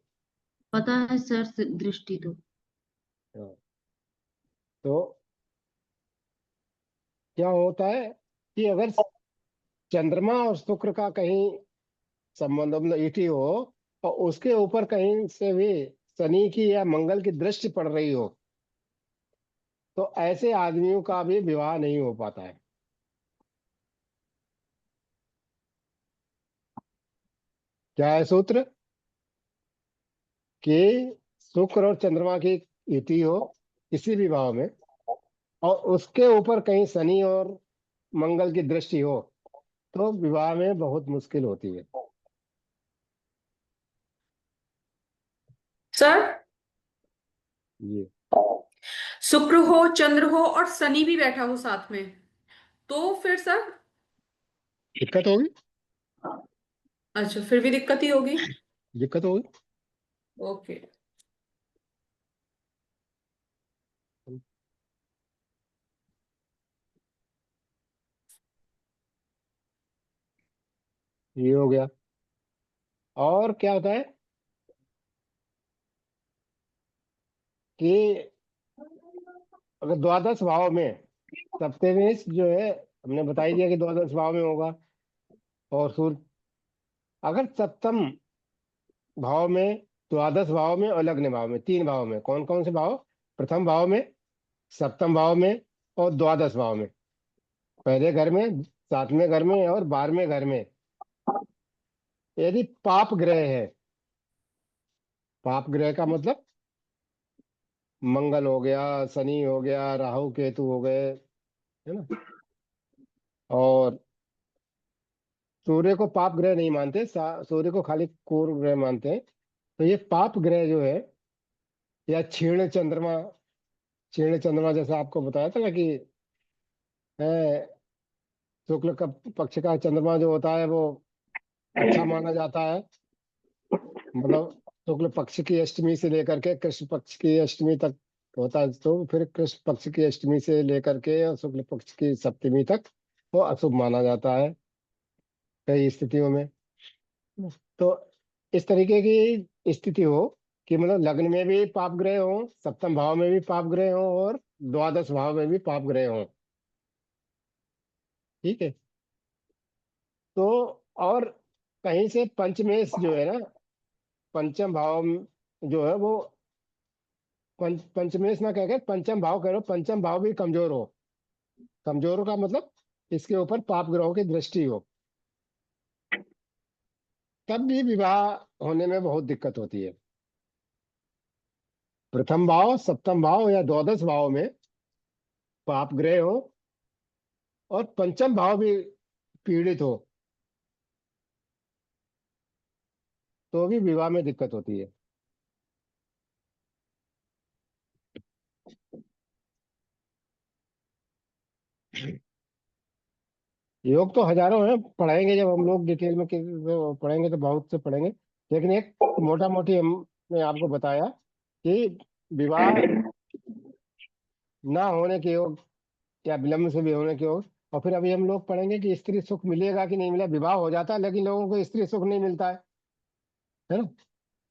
पता है सर दृष्टि तो। हाँ। तो क्या होता है कि अगर चंद्रमा और शुक्र का कहीं संबंध मतलब ईटी हो और उसके ऊपर कहीं से भी शनि की या मंगल की दृष्टि पड़ रही हो तो ऐसे आदमियों का भी विवाह नहीं हो पाता है। क्या है सूत्र? कि शुक्र और चंद्रमा की युति हो किसी भी भाव में और उसके ऊपर कहीं शनि और मंगल की दृष्टि हो तो विवाह में बहुत मुश्किल होती है। सर जी। शुक्र हो, चंद्र हो और शनि भी बैठा हो साथ में, तो फिर सर? दिक्कत होगी। अच्छा, फिर भी दिक्कत ही होगी। दिक्कत होगी। ओके। ये हो गया। और क्या होता है कि अगर द्वादश भाव में सप्तमेश जो है हमने बता ही दिया कि द्वादश भाव में होगा, और सूर्य अगर सप्तम भाव में, द्वादश भाव में और लग्न भाव में, 3 भाव में, कौन कौन से भाव? प्रथम भाव में, सप्तम भाव में और द्वादश भाव में, पहले घर में, सातवें घर में और 12वें घर में यदि पाप ग्रह है, पाप ग्रह का मतलब मंगल हो गया, शनि हो गया, राहु केतु हो गए, है ना, और सूर्य को पाप ग्रह नहीं मानते, सूर्य को खाली क्रूर ग्रह मानते हैं। तो ये पाप ग्रह जो है या क्षीण चंद्रमा, क्षीण चंद्रमा जैसा आपको बताया था ना कि है, शुक्ल का पक्ष का चंद्रमा जो होता है वो अच्छा माना जाता है, मतलब शुक्ल पक्ष की अष्टमी से लेकर के कृष्ण पक्ष की अष्टमी तक होता है, तो फिर कृष्ण पक्ष की अष्टमी से लेकर के और शुक्ल पक्ष की सप्तमी तक वो अशुभ माना जाता है कई स्थितियों में। तो इस तरीके की स्थिति हो कि मतलब लग्न में भी पाप ग्रह हो, सप्तम भाव में भी पाप ग्रह हो और द्वादश भाव में भी पाप ग्रह हो। ठीक है। तो और कहीं से पंचमेश जो है ना, पंचम भाव जो है वो पंचमेश ना कह के पंचम भाव कह लो, पंचम भाव भी कमजोर हो। कमजोर का मतलब इसके ऊपर पाप ग्रहों की दृष्टि हो, तब भी विवाह होने में बहुत दिक्कत होती है। प्रथम भाव, सप्तम भाव या द्वादश भाव में पाप ग्रह हो और पंचम भाव भी पीड़ित हो, तो भी विवाह में दिक्कत होती है। योग तो हजारों हैं, पढ़ाएंगे जब हम लोग डिटेल में तो पढ़ेंगे तो बहुत से पढ़ेंगे, लेकिन एक मोटा मोटी हमने आपको बताया कि विवाह ना होने के योग या विलंब से भी होने के योग। और फिर अभी हम लोग पढ़ेंगे कि स्त्री सुख मिलेगा कि नहीं मिलेगा। विवाह हो जाता है लेकिन लोगों को स्त्री सुख नहीं मिलता है ना।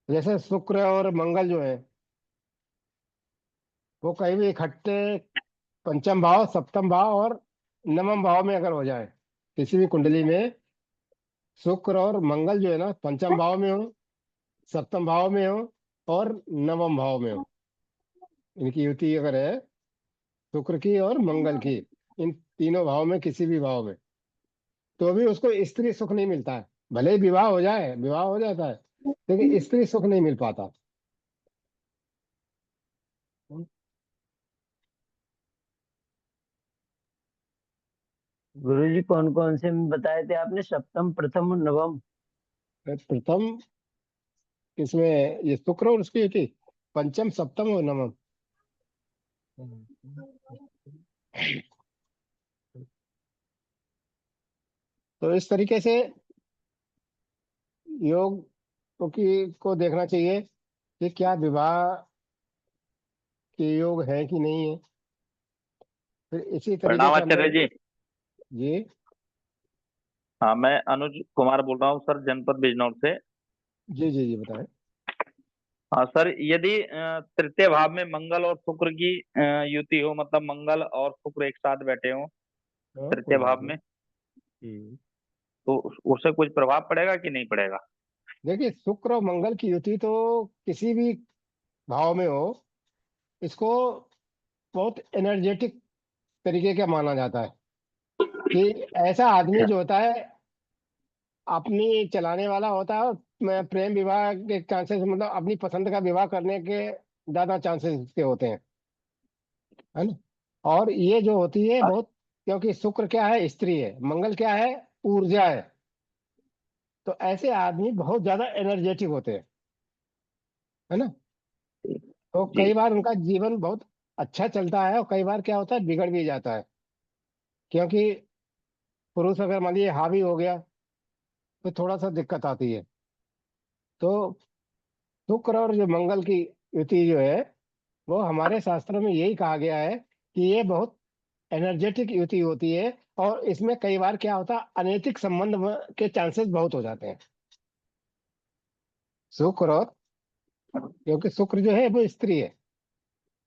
जैसे शुक्र और मंगल जो है वो कहीं भी इकट्ठे पंचम भाव, सप्तम भाव और नवम भाव में अगर हो जाए किसी भी कुंडली में, शुक्र और मंगल जो है ना पंचम भाव में हो, सप्तम भाव में हो और नवम भाव में हो, इनकी युति अगर है शुक्र की और मंगल की, इन तीनों भाव में किसी भी भाव में, तो भी उसको स्त्री सुख नहीं मिलता है। भले ही विवाह हो जाए, विवाह हो जाता है लेकिन स्त्री सुख नहीं मिल पाता। गुरुजी कौन कौन से बताए थे आपने, सप्तम, प्रथम और नवम? प्रथम इसमें ये शुक्र और उसकी युति, पंचम, सप्तम और नवम। तो इस तरीके से योग को देखना चाहिए कि क्या विवाह के योग है कि नहीं है। फिर इसी तरीके प्रणाम से आचार्य हमने जी। जी हाँ, मैं अनुज कुमार बोल रहा हूँ सर, जनपद बिजनौर से। जी जी जी बताएं। हाँ सर, यदि तृतीय भाव में मंगल और शुक्र की युति हो, मतलब मंगल और शुक्र एक साथ बैठे हो हाँ, तृतीय कोई बात भाव नहीं। में, तो उससे कुछ प्रभाव पड़ेगा कि नहीं पड़ेगा? देखिए शुक्र और मंगल की युति तो किसी भी भाव में हो, इसको बहुत एनर्जेटिक तरीके का माना जाता है कि ऐसा आदमी अच्छा। जो होता है अपनी चलाने वाला होता है, और प्रेम विवाह के चांसेस, मतलब अपनी पसंद का विवाह करने के ज्यादा चांसेस इसके होते हैं, है ना। और ये जो होती है बहुत, क्योंकि शुक्र क्या है, स्त्री है, मंगल क्या है, ऊर्जा है, तो ऐसे आदमी बहुत ज्यादा एनर्जेटिक होते हैं, है ना। तो जी। कई बार उनका जीवन बहुत अच्छा चलता है और कई बार क्या होता है बिगड़ भी जाता है, क्योंकि पुरुष अगर मान लीजिए हावी हो गया तो थोड़ा सा दिक्कत आती है। तो शुक्र और जो मंगल की युति जो है वो हमारे शास्त्रों में यही कहा गया है कि ये बहुत एनर्जेटिक युति होती है, और इसमें कई बार क्या होता है अनैतिक संबंध के चांसेस बहुत हो जाते हैं। शुक्र और, क्योंकि शुक्र जो है वो स्त्री है,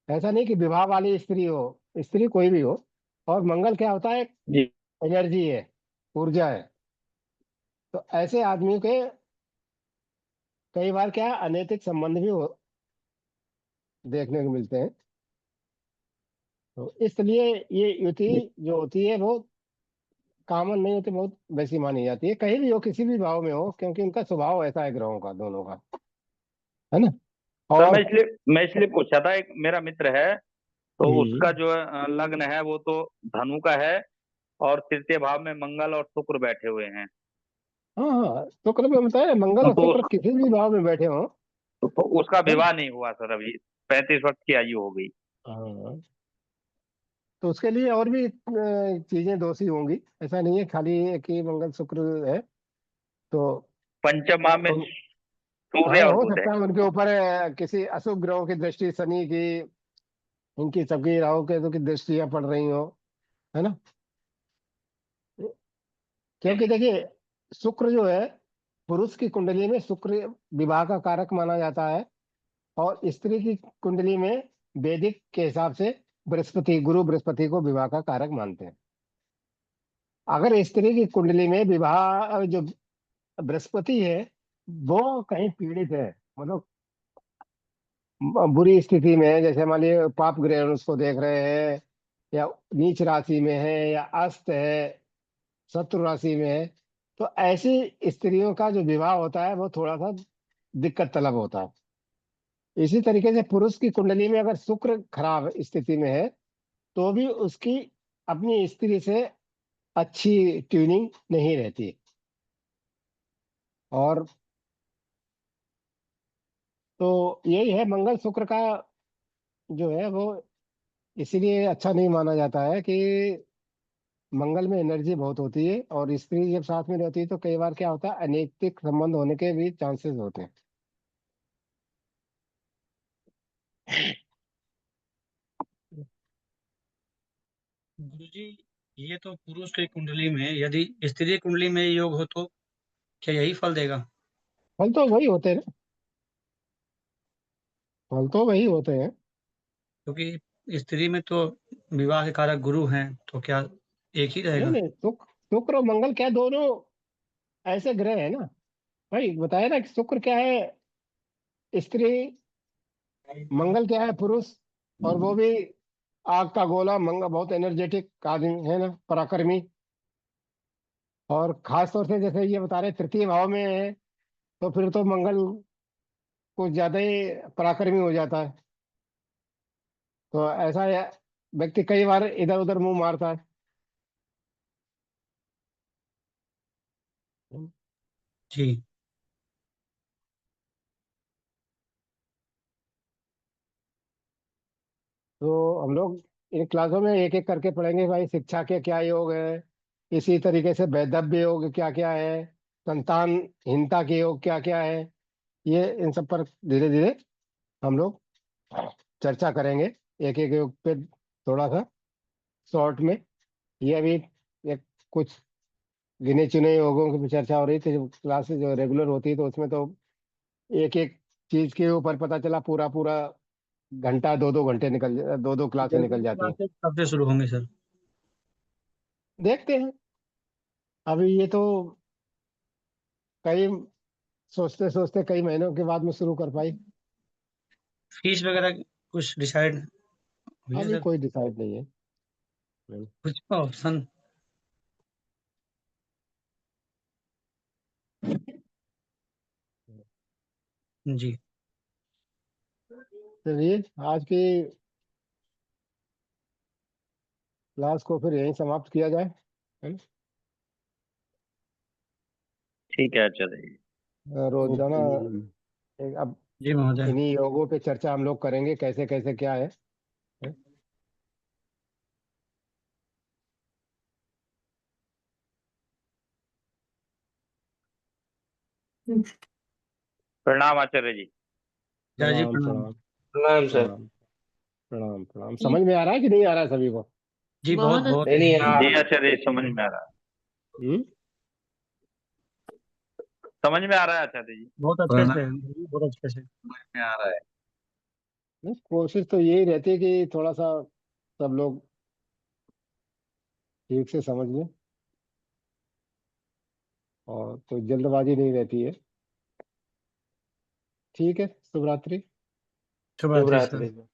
ऐसा नहीं कि विवाह वाली स्त्री हो, स्त्री कोई भी हो। और मंगल क्या होता है, जी। एनर्जी है, ऊर्जा है। तो ऐसे आदमी के कई बार क्या अनैतिक संबंध भी देखने को मिलते हैं। तो इसलिए ये युति जो होती है वो कॉमन नहीं होती, बहुत वैसी मानी जाती है, कहीं भी हो किसी भी भाव में हो, क्योंकि उनका स्वभाव ऐसा है ग्रहों का, दोनों का, है ना। सर, और मैं इसलिए पूछा था, एक मेरा मित्र है तो हम्म, उसका जो लग्न है वो तो धनु का है, और तृतीय भाव में मंगल और शुक्र बैठे हुए हैं। हाँ हाँ, शुक्र में बताया मंगल और तो, शुक्र किसी भी भाव में बैठे हो, तो उसका है ना। विवाह नहीं हुआ सर, अभी 35 वर्ष की आयु हो गई। हाँ, तो उसके लिए और भी चीजें दोषी होंगी, ऐसा नहीं है खाली एक ही मंगल शुक्र है। तो पंचम भाव में उन, हाँ सूर्य और हो बुध है। सकता है उनके ऊपर किसी अशुभ ग्रहों की दृष्टि, शनि की, इनकी सबकी, राहु केतु की दृष्टियां पड़ रही हो, है ना। क्योंकि देखिए शुक्र जो है पुरुष की कुंडली में शुक्र विवाह का कारक माना जाता है, और स्त्री की कुंडली में वैदिक के हिसाब से बृहस्पति, गुरु बृहस्पति को विवाह का कारक मानते हैं। अगर स्त्री की कुंडली में विवाह जो बृहस्पति है वो कहीं पीड़ित है, मतलब बुरी स्थिति में है, जैसे मान लीजिए पाप ग्रह उसको देख रहे हैं, या नीच राशि में है, या अस्त है, शत्रु राशि में है, तो ऐसी स्त्रियों का जो विवाह होता है वो थोड़ा सा दिक्कत तलब होता है। इसी तरीके से पुरुष की कुंडली में अगर शुक्र खराब स्थिति में है तो भी उसकी अपनी स्त्री से अच्छी ट्यूनिंग नहीं रहती। और तो यही है, मंगल शुक्र का जो है वो इसीलिए अच्छा नहीं माना जाता है कि मंगल में एनर्जी बहुत होती है, और स्त्री जब साथ में रहती है तो कई बार क्या होता है, अनैतिक संबंध होने के भी चांसेस होते हैं। गुरुजी, ये तो पुरुष की कुंडली में है, यदि स्त्री कुंडली में योग हो तो क्या यही फल देगा? फल तो वही होते हैं ना, फल तो वही होते हैं। क्योंकि स्त्री में तो विवाह के कारक गुरु हैं, तो क्या एक ही नहीं रहेगा? नहीं, शुक्र और मंगल क्या दोनों ऐसे ग्रह है ना भाई, बताया ना कि शुक्र क्या है स्त्री, मंगल क्या है पुरुष, और वो भी आग का गोला। मंगल बहुत एनर्जेटिक आदमी है ना, पराक्रमी। और खास तौर से जैसे ये बता रहे तृतीय भाव में है, तो फिर तो मंगल कुछ ज्यादा ही पराक्रमी हो जाता है। तो ऐसा व्यक्ति कई बार इधर उधर मुंह मारता है। जी। तो हम लोग इन क्लासों में एक एक करके पढ़ेंगे भाई, शिक्षा के क्या योग है, इसी तरीके से वैधव्य योग क्या क्या है, संतानहीनता के योग क्या क्या है, ये इन सब पर धीरे धीरे हम लोग चर्चा करेंगे, एक एक योग पे थोड़ा सा शॉर्ट में। ये अभी एक कुछ गिने चुने योगों की भी चर्चा हो रही थी, जब क्लासेस जो रेगुलर होती है तो उसमें तो एक एक चीज के ऊपर पता चला पूरा पूरा घंटा, दो दो घंटे दो दो क्लासें निकल जाती हैं। क्लासेस कब से शुरू होंगे सर? देखते हैं, अभी ये तो कई सोचते सोचते कई महीनों के बाद में शुरू कर पाई। फीस वगैरह कुछ डिसाइड हुई है अभी सर? कोई डिसाइड नहीं है। कुछ ऑप्शन? जी। चलिए, आज की क्लास को फिर यहीं समाप्त किया जाए, है ना? ठीक है, चलिए। रोजाना ओके। अब जी महोदय। इन्हीं योगों पे चर्चा हम लोग करेंगे, कैसे कैसे क्या है? प्रणाम आचार्य जी। जय जी प्रणाम प्रणाम। प्रणाम प्रणाम सर। प्रणाम प्रणाम प्रणाम। समझ में आ रहा है कि नहीं आ रहा है सभी को? जी बहुत बहुत बहुत नहीं नहीं जी आचार्य जी, समझ में आ रहा है। हम्म। समझ में आ रहा है आचार्य जी। बहुत अच्छे से, बहुत अच्छे से। समझ में आ रहा है। नहीं, कोशिश तो यही रहती है कि थोड़ा सा सब लोग ठीक से समझ लें, और तो जल्दबाजी नहीं रहती है। ठीक है, शुभ रात्रि। शुभ शुभ रात्रि सर। रात्रि।